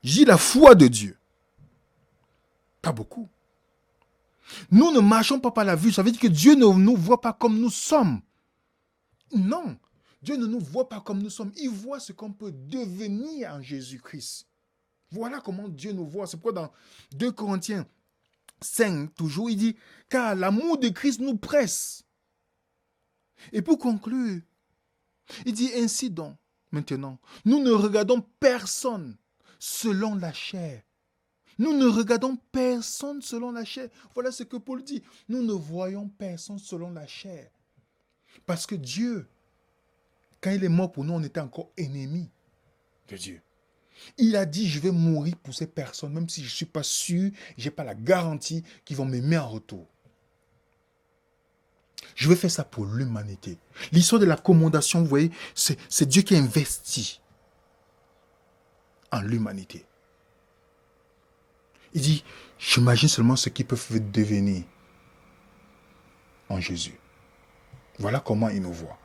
J'ai la foi de Dieu. Pas beaucoup. Nous ne marchons pas par la vue. Ça veut dire que Dieu ne nous voit pas comme nous sommes. Non. Dieu ne nous voit pas comme nous sommes. Il voit ce qu'on peut devenir en Jésus-Christ. Voilà comment Dieu nous voit. C'est pourquoi dans 2 Corinthiens 5, toujours, il dit, car l'amour de Christ nous presse. Et pour conclure, il dit ainsi donc, maintenant, nous ne regardons personne selon la chair. Nous ne regardons personne selon la chair. Voilà ce que Paul dit. Nous ne voyons personne selon la chair. Parce que Dieu, quand il est mort pour nous, on était encore ennemis de Dieu. Il a dit, je vais mourir pour ces personnes, même si je ne suis pas sûr, je n'ai pas la garantie qu'ils vont m'aimer en retour. Je vais faire ça pour l'humanité. L'histoire de la commandation, vous voyez, c'est Dieu qui a investi en l'humanité. Il dit, j'imagine seulement ce qu'ils peuvent devenir en Jésus. Voilà comment il nous voit.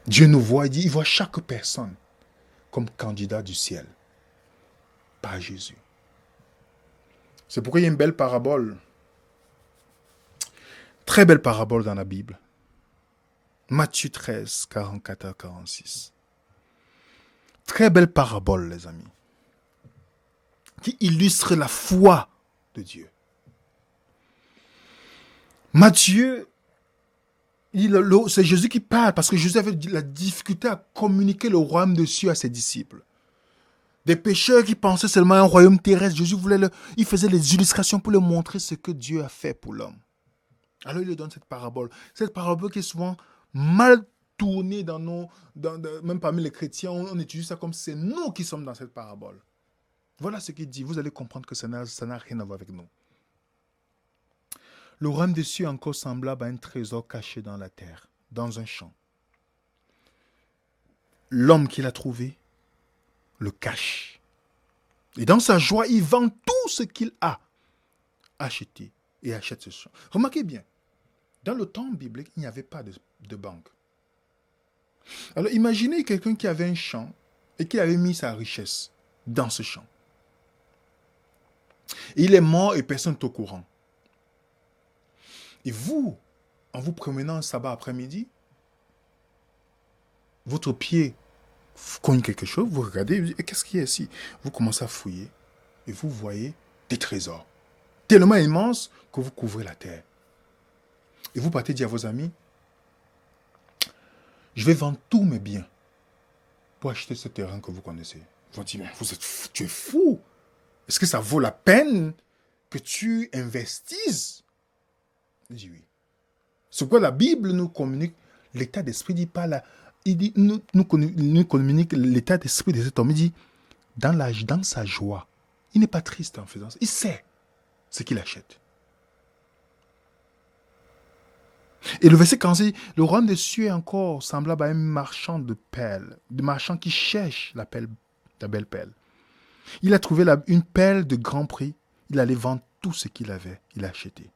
Dieu nous voit, il dit, il voit chaque personne comme candidat du ciel, par Jésus. C'est pourquoi il y a une belle parabole, très belle parabole dans la Bible. Matthieu 13, 44 à 46. Très belle parabole, les amis, qui illustre la foi de Dieu. Matthieu, c'est Jésus qui parle parce que Jésus avait la difficulté à communiquer le royaume de Dieu à ses disciples. Des pécheurs qui pensaient seulement à un royaume terrestre, Jésus il faisait les illustrations pour leur montrer ce que Dieu a fait pour l'homme. Alors il leur donne cette parabole. Cette parabole qui est souvent mal tournée même parmi les chrétiens, on utilise ça comme si c'est nous qui sommes dans cette parabole. Voilà ce qu'il dit. Vous allez comprendre que ça n'a rien à voir avec nous. Le royaume des cieux est encore semblable à un trésor caché dans la terre, dans un champ. L'homme qui l'a trouvé le cache. Et dans sa joie, il vend tout ce qu'il a acheté et achète ce champ. Remarquez bien, dans le temps biblique, il n'y avait pas de banque. Alors imaginez quelqu'un qui avait un champ et qui avait mis sa richesse dans ce champ. Et il est mort et personne n'est au courant. Et vous, en vous promenant un sabbat après-midi, votre pied cogne quelque chose, vous regardez, vous dites, qu'est-ce qu'il y a ici? Vous commencez à fouiller et vous voyez des trésors tellement immenses que vous couvrez la terre. Et vous partez dire à vos amis, je vais vendre tous mes biens pour acheter ce terrain que vous connaissez. Ils vont dire, mais tu es fou. Est-ce que ça vaut la peine que tu investisses? Je dis oui. C'est pourquoi la Bible nous communique l'état d'esprit, dit pas là. Il dit, nous communique l'état d'esprit de cet homme. Il dit, dans sa joie, il n'est pas triste en faisant ça. Il sait ce qu'il achète. Et le verset 46, le royaume des cieux est encore semblable à un marchand de perles, de marchand qui cherche la belle perle. Il a trouvé une perle de grand prix. Il allait vendre tout ce qu'il avait. Il a acheté.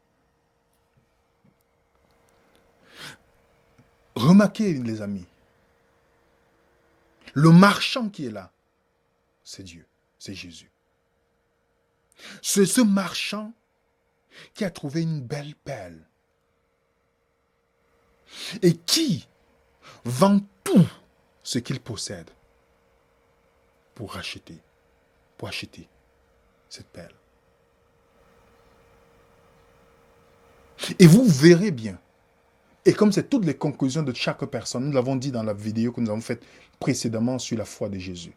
Remarquez, les amis, le marchand qui est là, c'est Dieu, c'est Jésus. C'est ce marchand qui a trouvé une belle perle et qui vend tout ce qu'il possède pour acheter cette perle. Et vous verrez bien. Et comme c'est toutes les conclusions de chaque personne, nous l'avons dit dans la vidéo que nous avons faite précédemment sur la foi de Jésus,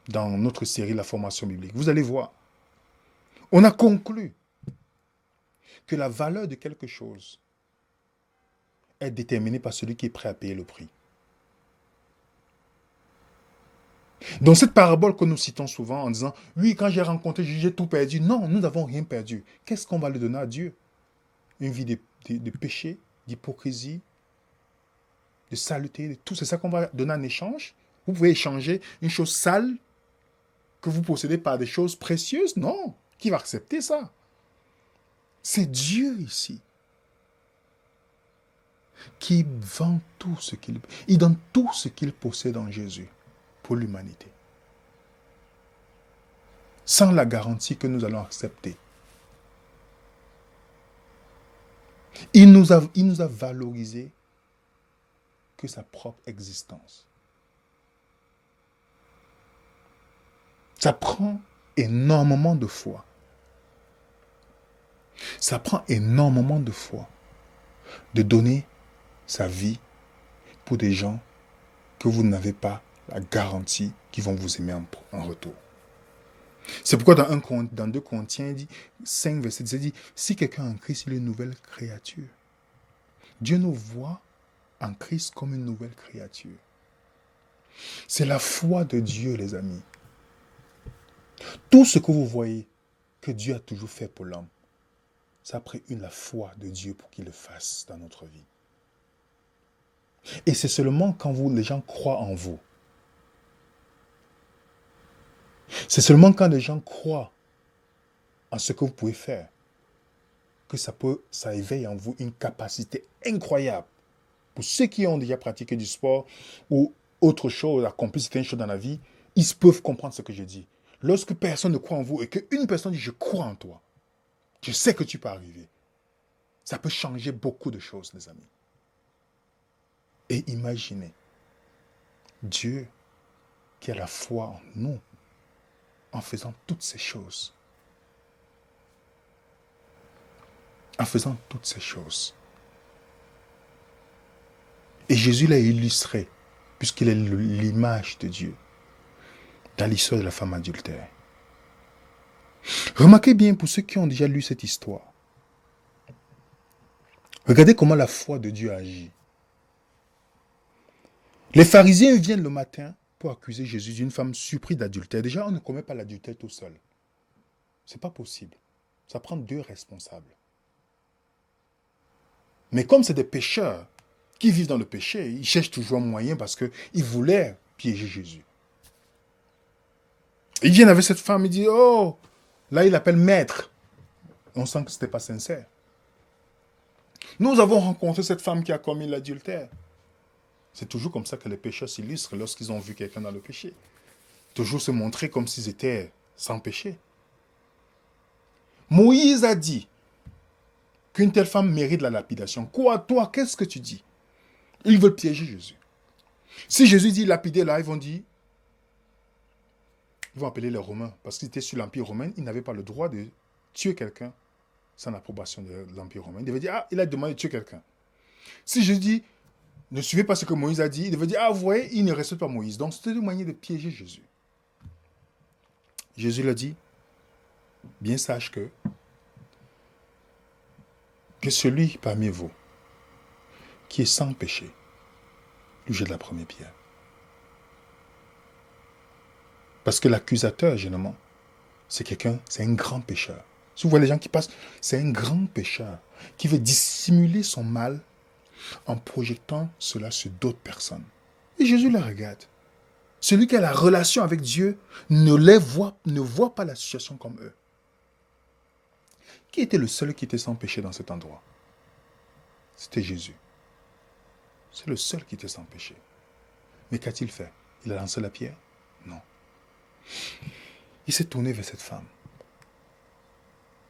dans notre série La formation biblique. Vous allez voir, on a conclu que la valeur de quelque chose est déterminée par celui qui est prêt à payer le prix. Dans cette parabole que nous citons souvent en disant, oui, quand j'ai rencontré Jésus, j'ai tout perdu. Non, nous n'avons rien perdu. Qu'est-ce qu'on va lui donner à Dieu? Une vie de péché, d'hypocrisie, de saleté, de tout. C'est ça qu'on va donner en échange? Vous pouvez échanger une chose sale que vous possédez par des choses précieuses? Non. Qui va accepter ça? C'est Dieu ici qui vend tout ce qu'il... Il donne tout ce qu'il possède en Jésus pour l'humanité. Sans la garantie que nous allons accepter. Il nous a valorisé que sa propre existence. Ça prend énormément de foi. Ça prend énormément de foi de donner sa vie pour des gens que vous n'avez pas la garantie qu'ils vont vous aimer en retour. C'est pourquoi dans 2 Corinthiens, 5 verset 10, il dit, si quelqu'un est en Christ, il est une nouvelle créature. Dieu nous voit en Christ comme une nouvelle créature. C'est la foi de Dieu, les amis. Tout ce que vous voyez que Dieu a toujours fait pour l'homme, ça a pris la foi de Dieu pour qu'il le fasse dans notre vie. Et c'est seulement quand les gens croient en vous. C'est seulement quand les gens croient en ce que vous pouvez faire que ça éveille en vous une capacité incroyable. Pour ceux qui ont déjà pratiqué du sport ou autre chose, accompli certaines choses dans la vie, ils peuvent comprendre ce que je dis. Lorsque personne ne croit en vous et qu'une personne dit « je crois en toi », je sais que tu peux arriver. Ça peut changer beaucoup de choses, les amis. Et imaginez, Dieu qui a la foi en nous, en faisant toutes ces choses. En faisant toutes ces choses. Et Jésus l'a illustré, puisqu'il est l'image de Dieu, dans l'histoire de la femme adultère. Remarquez bien, pour ceux qui ont déjà lu cette histoire, regardez comment la foi de Dieu agit. Les pharisiens viennent le matin pour accuser Jésus d'une femme surprise d'adultère. Déjà, on ne commet pas l'adultère tout seul. C'est pas possible. Ça prend 2 responsables. Mais comme c'est des pécheurs qui vivent dans le péché, ils cherchent toujours un moyen parce qu'ils voulaient piéger Jésus. Ils viennent avec cette femme, ils disent, oh, là il appelle maître. On sent que ce n'était pas sincère. Nous avons rencontré cette femme qui a commis l'adultère. C'est toujours comme ça que les pécheurs s'illustrent lorsqu'ils ont vu quelqu'un dans le péché. Toujours se montrer comme s'ils étaient sans péché. Moïse a dit qu'une telle femme mérite la lapidation. Quoi, toi, qu'est-ce que tu dis? Ils veulent piéger Jésus. Si Jésus dit lapider là, ils vont appeler les Romains. Parce qu'ils étaient sur l'Empire romain, ils n'avaient pas le droit de tuer quelqu'un sans l'approbation de l'Empire romain. Ils devaient dire, il a demandé de tuer quelqu'un. Si Jésus dit, ne suivez pas ce que Moïse a dit, il devait dire, vous voyez, il ne respecte pas Moïse. Donc c'était une manière de piéger Jésus. Jésus l'a dit, bien sache que celui parmi vous qui est sans péché, lui jette la première pierre. Parce que l'accusateur, généralement, c'est un grand pécheur. Si vous voyez les gens qui passent, c'est un grand pécheur qui veut dissimuler son mal en projetant cela sur d'autres personnes. Et Jésus les regarde. Celui qui a la relation avec Dieu ne voit pas la situation comme eux. Qui était le seul qui était sans péché dans cet endroit? C'était Jésus. C'est le seul qui était sans péché. Mais qu'a-t-il fait? Il a lancé la pierre? Non. Il s'est tourné vers cette femme.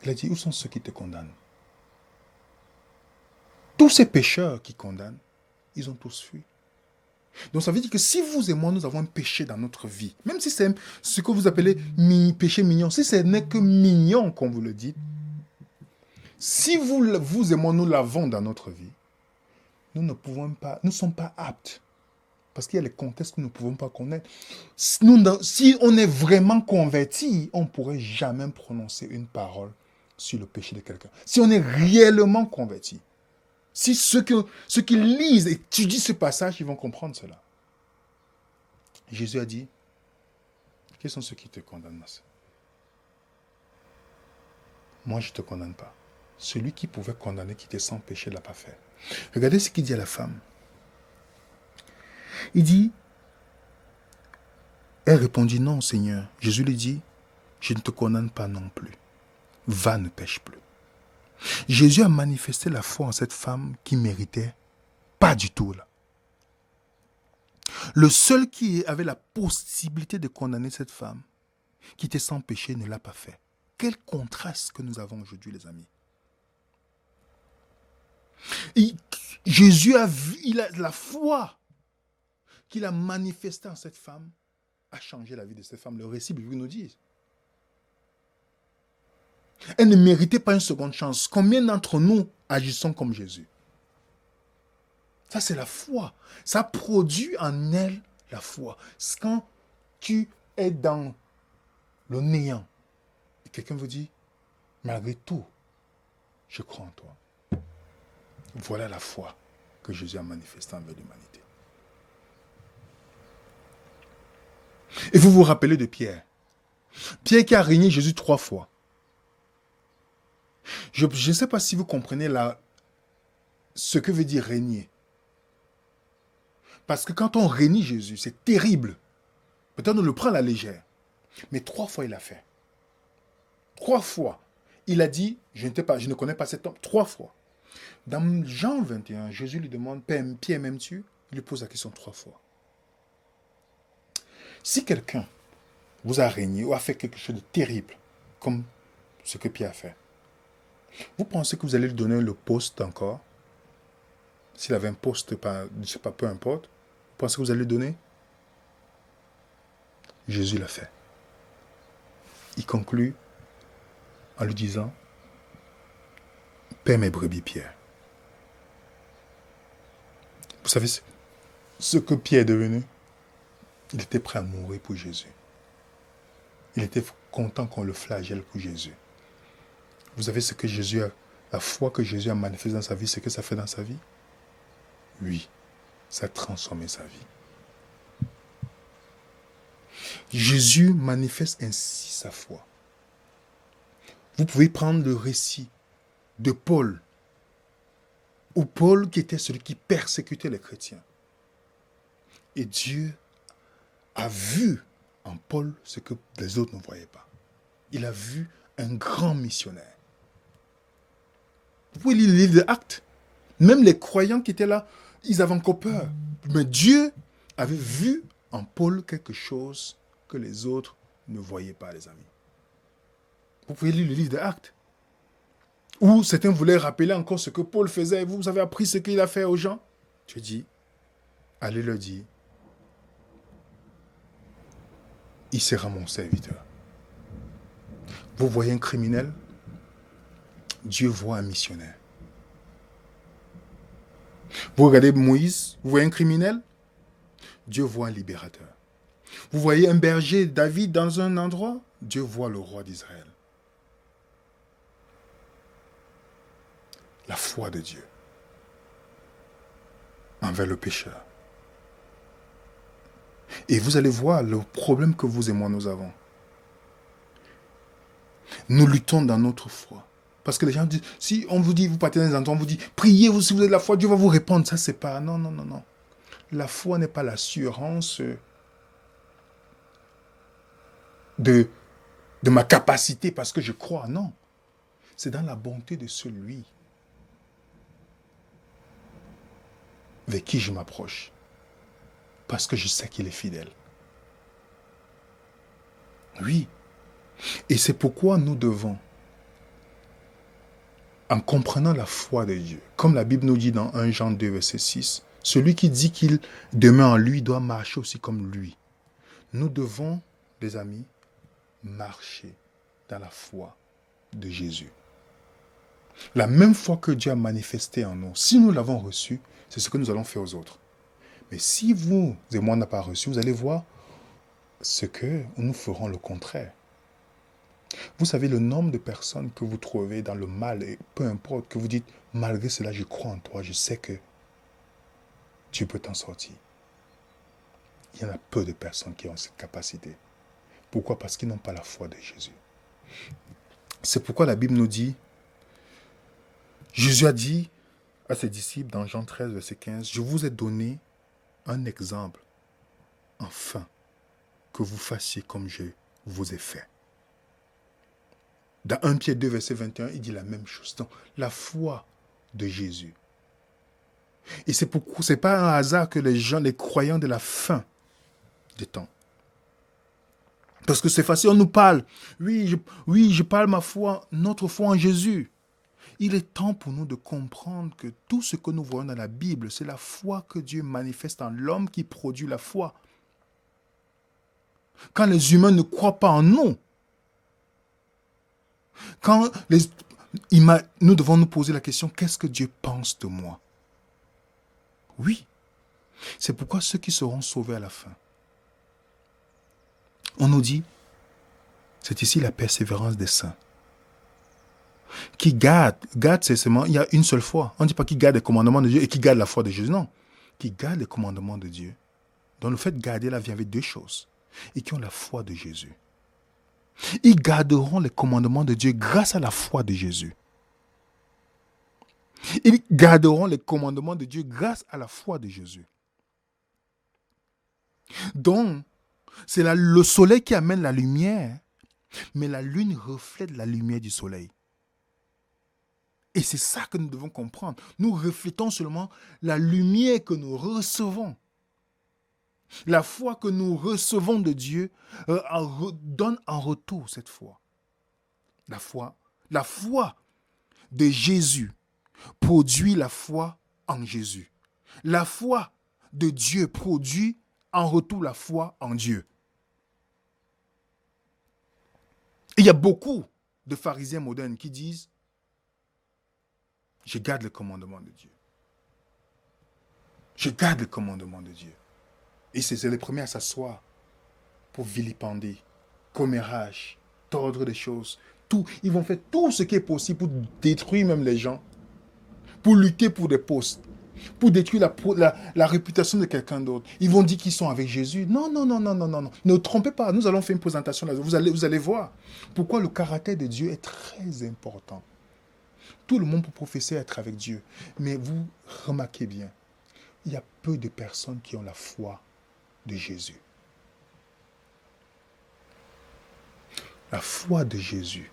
Il a dit, où sont ceux qui te condamnent? Tous ces pécheurs qui condamnent, ils ont tous fui. Donc ça veut dire que si vous et moi, nous avons un péché dans notre vie, même si c'est ce que vous appelez péché mignon, si ce n'est que mignon, comme vous le dites, si vous et moi, nous l'avons dans notre vie, nous ne sommes pas aptes. Parce qu'il y a les contextes que nous ne pouvons pas connaître. Si on est vraiment converti, on ne pourrait jamais prononcer une parole sur le péché de quelqu'un. Si on est réellement converti. Si ceux qui lisent et étudient ce passage, ils vont comprendre cela. Jésus a dit, Quels sont ceux qui te condamnent, ma sœur? Moi, je ne te condamne pas. Celui qui pouvait condamner, qui était sans péché, ne l'a pas fait. Regardez ce qu'il dit à la femme. Il dit, elle répondit, non, Seigneur. Jésus lui dit, je ne te condamne pas non plus. Va, ne pêche plus. Jésus a manifesté la foi en cette femme qui méritait pas du tout là. Le seul qui avait la possibilité de condamner cette femme, qui était sans péché, ne l'a pas fait. Quel contraste que nous avons aujourd'hui, les amis. Jésus a vu, il a la foi qu'il a manifestée en cette femme, a changé la vie de cette femme. Le récit biblique nous dit. Elle ne méritait pas une seconde chance. Combien d'entre nous agissons comme Jésus? Ça, c'est la foi. Ça produit en elle la foi. C'est quand tu es dans le néant, et quelqu'un vous dit, malgré tout, je crois en toi. Voilà la foi que Jésus a manifestée envers l'humanité. Et vous vous rappelez de Pierre. Pierre qui a régné Jésus 3 fois. Je ne sais pas si vous comprenez ce que veut dire régner. Parce que quand on renie Jésus, c'est terrible. Peut-être on le prend à la légère. Mais 3 fois il a fait. 3 fois. Il a dit, je ne connais pas cet homme. 3 fois. Dans Jean 21, Jésus lui demande, Pierre m'aimes-tu? Il lui pose la question 3 fois. Si quelqu'un vous a régné ou a fait quelque chose de terrible, comme ce que Pierre a fait, vous pensez que vous allez lui donner le poste encore? S'il avait un poste, je ne sais pas, peu importe, vous pensez que vous allez lui donner? Jésus l'a fait. Il conclut en lui disant, paie mes brebis, Pierre. Vous savez ce que Pierre est devenu? Il était prêt à mourir pour Jésus. Il était content qu'on le flagelle pour Jésus. Vous savez ce que Jésus a, la foi que Jésus a manifestée dans sa vie, ce que ça fait dans sa vie? Oui, ça a transformé sa vie. Jésus manifeste ainsi sa foi. Vous pouvez prendre le récit de Paul, où Paul qui était celui qui persécutait les chrétiens. Et Dieu a vu en Paul ce que les autres ne voyaient pas. Il a vu un grand missionnaire. Vous pouvez lire le livre des Actes. Même les croyants qui étaient là, ils avaient encore peur. Mais Dieu avait vu en Paul quelque chose que les autres ne voyaient pas, les amis. Vous pouvez lire le livre des Actes. Où certains voulaient rappeler encore ce que Paul faisait. Vous avez appris ce qu'il a fait aux gens. Dieu dit, allez leur dire, il sera mon serviteur. Vous voyez un criminel, Dieu voit un missionnaire. Vous regardez Moïse, vous voyez un criminel, Dieu voit un libérateur. Vous voyez un berger, David, dans un endroit, Dieu voit le roi d'Israël. La foi de Dieu envers le pécheur. Et vous allez voir le problème que vous et moi nous avons. Nous luttons dans notre foi. Parce que les gens disent, si on vous dit, vous partez dans les endroits, on vous dit, priez vous si vous avez de la foi, Dieu va vous répondre. Ça, c'est pas, non. La foi n'est pas l'assurance de ma capacité parce que je crois, non. C'est dans la bonté de celui vers qui je m'approche. Parce que je sais qu'il est fidèle. Oui. Et c'est pourquoi nous devons, en comprenant la foi de Dieu, comme la Bible nous dit dans 1 Jean 2, verset 6, celui qui dit qu'il demeure en lui doit marcher aussi comme lui. Nous devons, les amis, marcher dans la foi de Jésus. La même foi que Dieu a manifestée en nous, si nous l'avons reçue, c'est ce que nous allons faire aux autres. Mais si vous et moi n'avons pas reçu, vous allez voir ce que nous ferons le contraire. Vous savez le nombre de personnes que vous trouvez dans le mal, et peu importe, que vous dites, malgré cela, je crois en toi, je sais que tu peux t'en sortir. Il y en a peu de personnes qui ont cette capacité. Pourquoi? Parce qu'ils n'ont pas la foi de Jésus. C'est pourquoi la Bible nous dit, Jésus a dit à ses disciples dans Jean 13, verset 15, je vous ai donné un exemple, afin que vous fassiez comme je vous ai fait. Dans 1 Pierre 2, verset 21, il dit la même chose. Donc, la foi de Jésus. Et c'est pas un hasard que les gens, les croyants de la fin des temps. Parce que c'est facile, on nous parle. Oui, je parle ma foi, notre foi en Jésus. Il est temps pour nous de comprendre que tout ce que nous voyons dans la Bible, c'est la foi que Dieu manifeste en l'homme qui produit la foi. Quand les humains ne croient pas en nous, nous devons nous poser la question, qu'est-ce que Dieu pense de moi? Oui, c'est pourquoi ceux qui seront sauvés à la fin, on nous dit, c'est ici la persévérance des saints. Qui garde c'est seulement, il y a une seule foi. On ne dit pas qui garde les commandements de Dieu et qui garde la foi de Jésus, non. Qui garde les commandements de Dieu. Donc le fait de garder là vient avec deux choses. Et qui ont la foi de Jésus. Ils garderont les commandements de Dieu grâce à la foi de Jésus. Ils garderont les commandements de Dieu grâce à la foi de Jésus. Donc, c'est le soleil qui amène la lumière, mais la lune reflète la lumière du soleil. Et c'est ça que nous devons comprendre. Nous reflétons seulement la lumière que nous recevons. La foi que nous recevons de Dieu donne en retour cette foi. La foi de Jésus produit la foi en Jésus. La foi de Dieu produit en retour la foi en Dieu. Et il y a beaucoup de pharisiens modernes qui disent « Je garde le commandement de Dieu. Je garde le commandement de Dieu. » Et c'est les premiers à s'asseoir pour vilipender, commérage, tordre des choses. Tout. Ils vont faire tout ce qui est possible pour détruire même les gens, pour lutter pour des postes, pour détruire la réputation de quelqu'un d'autre. Ils vont dire qu'ils sont avec Jésus. Non. Ne vous trompez pas, nous allons faire une présentation là. Vous allez voir pourquoi le caractère de Dieu est très important. Tout le monde peut professer être avec Dieu. Mais vous remarquez bien, il y a peu de personnes qui ont la foi de Jésus. La foi de Jésus.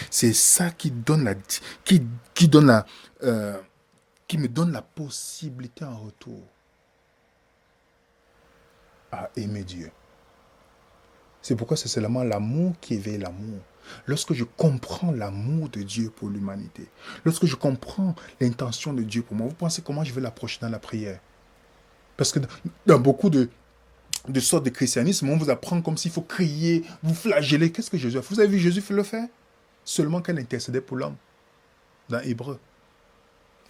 C'est ça qui donne qui me donne la possibilité en retour à aimer Dieu. C'est pourquoi c'est seulement l'amour qui éveille l'amour. Lorsque je comprends l'amour de Dieu pour l'humanité, lorsque je comprends l'intention de Dieu pour moi, vous pensez comment je vais l'approcher dans la prière? Parce que dans beaucoup de sortes de christianisme, on vous apprend comme s'il faut crier, vous flageller. Qu'est-ce que Jésus a fait? Vous avez vu Jésus le faire? Seulement quand il intercédait pour l'homme, dans Hébreu.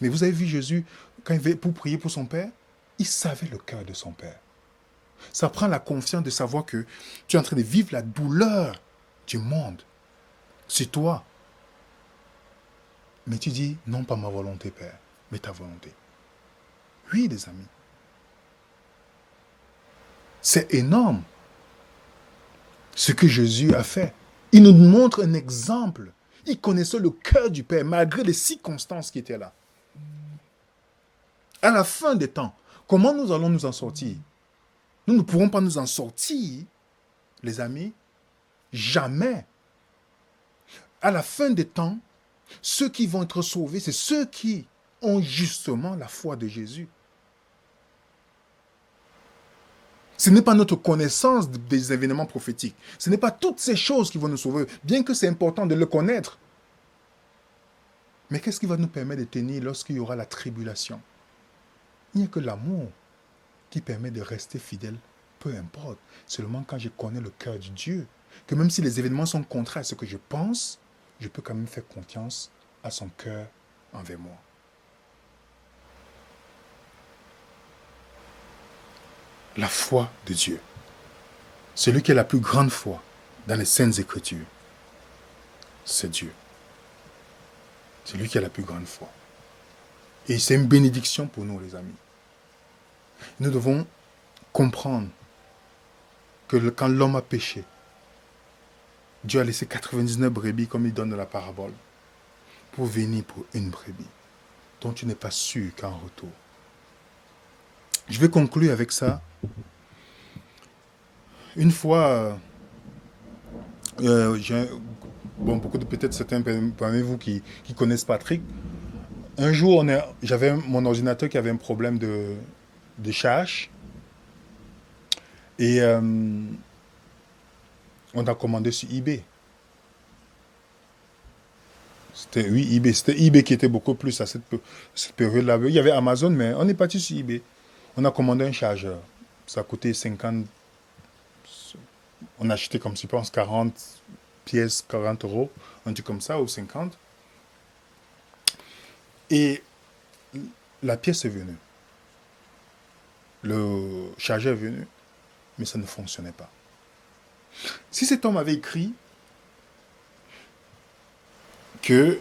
Mais vous avez vu Jésus, quand il venait pour prier pour son Père, il savait le cœur de son Père. Ça prend la confiance de savoir que tu es en train de vivre la douleur du monde. C'est toi. Mais tu dis, non pas ma volonté, Père, mais ta volonté. Oui, les amis. C'est énorme ce que Jésus a fait. Il nous montre un exemple. Il connaissait le cœur du Père, malgré les circonstances qui étaient là. À la fin des temps, comment nous allons nous en sortir? Nous ne pourrons pas nous en sortir, les amis, jamais. À la fin des temps, ceux qui vont être sauvés, c'est ceux qui ont justement la foi de Jésus. Ce n'est pas notre connaissance des événements prophétiques. Ce n'est pas toutes ces choses qui vont nous sauver, bien que c'est important de le connaître. Mais qu'est-ce qui va nous permettre de tenir lorsqu'il y aura la tribulation? Il n'y a que l'amour qui permet de rester fidèle, peu importe. Seulement quand je connais le cœur de Dieu, que même si les événements sont contraires à ce que je pense, je peux quand même faire confiance à son cœur envers moi. La foi de Dieu. Celui qui a la plus grande foi dans les Saintes Écritures, c'est Dieu. C'est lui qui a la plus grande foi. Et c'est une bénédiction pour nous, les amis. Nous devons comprendre quand l'homme a péché, Dieu a laissé 99 brebis comme il donne dans la parabole pour venir pour une brebis dont tu n'es pas sûr qu'en retour. Je vais conclure avec ça. Une fois, beaucoup de peut-être certains parmi vous qui connaissent Patrick, un jour j'avais mon ordinateur qui avait un problème de charge et on a commandé sur eBay. C'était eBay qui était beaucoup plus à cette période-là. Il y avait Amazon, mais on est parti sur eBay. On a commandé un chargeur. Ça a coûté 50. On a acheté comme je pense 40 pièces, 40 euros, un truc comme ça, ou 50. Et la pièce est venue. Le chargeur est venu, mais ça ne fonctionnait pas. Si cet homme avait écrit que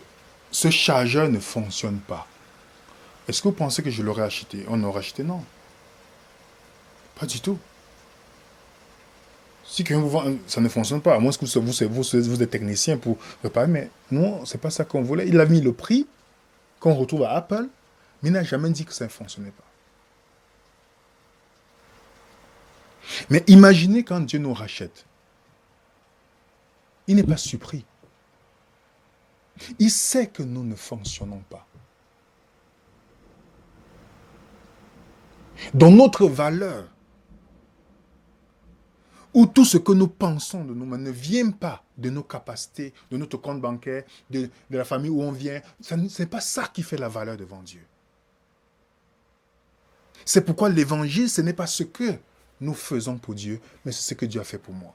ce chargeur ne fonctionne pas, est-ce que vous pensez que je l'aurais acheté? On l'aurait acheté? Non. Pas du tout. Si quelqu'un vous vend, ça ne fonctionne pas, à moins que vous êtes technicien pour réparer, mais non, c'est pas ça qu'on voulait. Il a mis le prix qu'on retrouve à Apple, mais il n'a jamais dit que ça ne fonctionnait pas. Mais imaginez quand Dieu nous rachète. Il n'est pas surpris. Il sait que nous ne fonctionnons pas. Dans notre valeur, où tout ce que nous pensons de nous-mêmes ne vient pas de nos capacités, de notre compte bancaire, de la famille où on vient, ce n'est pas ça qui fait la valeur devant Dieu. C'est pourquoi l'évangile, ce n'est pas ce que nous faisons pour Dieu, mais c'est ce que Dieu a fait pour moi.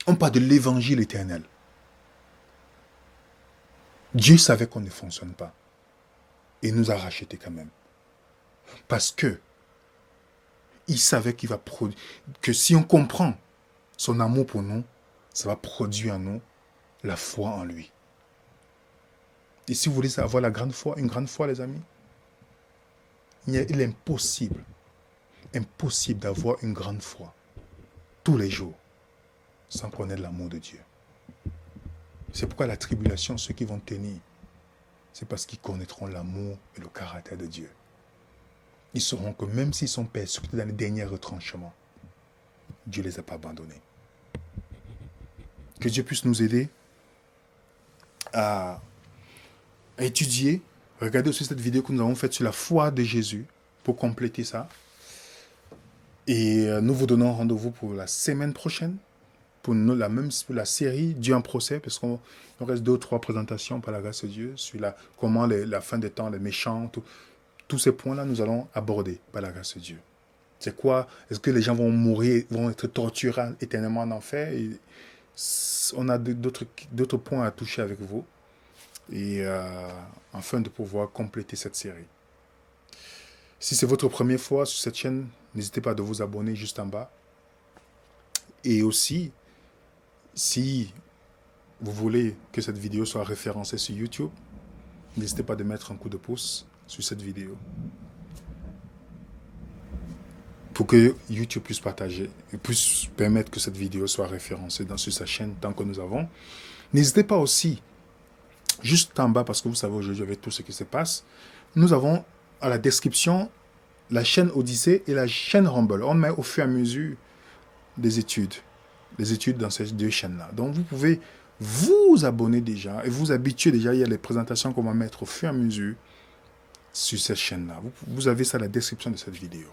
On parle de l'évangile éternel. Dieu savait qu'on ne fonctionne pas. Et nous a rachetés quand même. Parce que il savait qu'il va produire, que si on comprend son amour pour nous, ça va produire en nous la foi en lui. Et si vous voulez avoir une grande foi, les amis, il est impossible d'avoir une grande foi tous les jours sans connaître l'amour de Dieu. C'est pourquoi la tribulation, ceux qui vont tenir, c'est parce qu'ils connaîtront l'amour et le caractère de Dieu. Ils sauront que même s'ils sont persécutés dans les derniers retranchements, Dieu ne les a pas abandonnés. Que Dieu puisse nous aider à étudier. Regardez aussi cette vidéo que nous avons faite sur la foi de Jésus pour compléter ça. Et nous vous donnons rendez-vous pour la semaine prochaine, pour la série Dieu en procès, parce qu'il nous reste 2 ou 3 présentations par la grâce de Dieu sur comment la fin des temps, les méchants, tous ces points-là, nous allons aborder par la grâce de Dieu. C'est quoi? Est-ce que les gens vont mourir, vont être torturés éternellement en enfer? Et on a d'autres points à toucher avec vous. Et afin de pouvoir compléter cette série. Si c'est votre première fois sur cette chaîne, n'hésitez pas à vous abonner juste en bas. Et aussi, si vous voulez que cette vidéo soit référencée sur YouTube, n'hésitez pas à mettre un coup de pouce sur cette vidéo pour que YouTube puisse partager et puisse permettre que cette vidéo soit référencée sur sa chaîne tant que nous avons. N'hésitez pas aussi, juste en bas, parce que vous savez aujourd'hui avec tout ce qui se passe, nous avons à la description la chaîne Odyssée et la chaîne Rumble. On met au fur et à mesure des études dans ces 2 chaînes-là. Donc vous pouvez vous abonner déjà et vous habituer déjà. Il y a les présentations qu'on va mettre au fur et à mesure sur cette chaîne-là. Vous avez ça à la description de cette vidéo.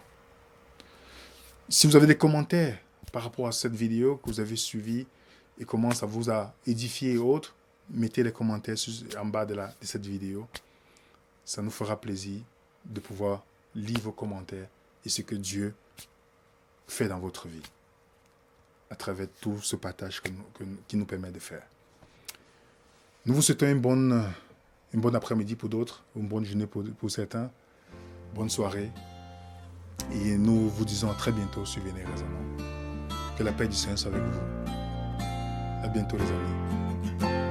Si vous avez des commentaires par rapport à cette vidéo que vous avez suivie et comment ça vous a édifié et autres, mettez les commentaires en bas de cette vidéo. Ça nous fera plaisir de pouvoir lire vos commentaires et ce que Dieu fait dans votre vie à travers tout ce partage qui nous permet de faire. Nous vous souhaitons une bonne après-midi pour d'autres, une bonne journée pour certains, bonne soirée. Et nous vous disons à très bientôt sur Venez Raisonnons. Que la paix du Seigneur soit avec vous. À bientôt les amis.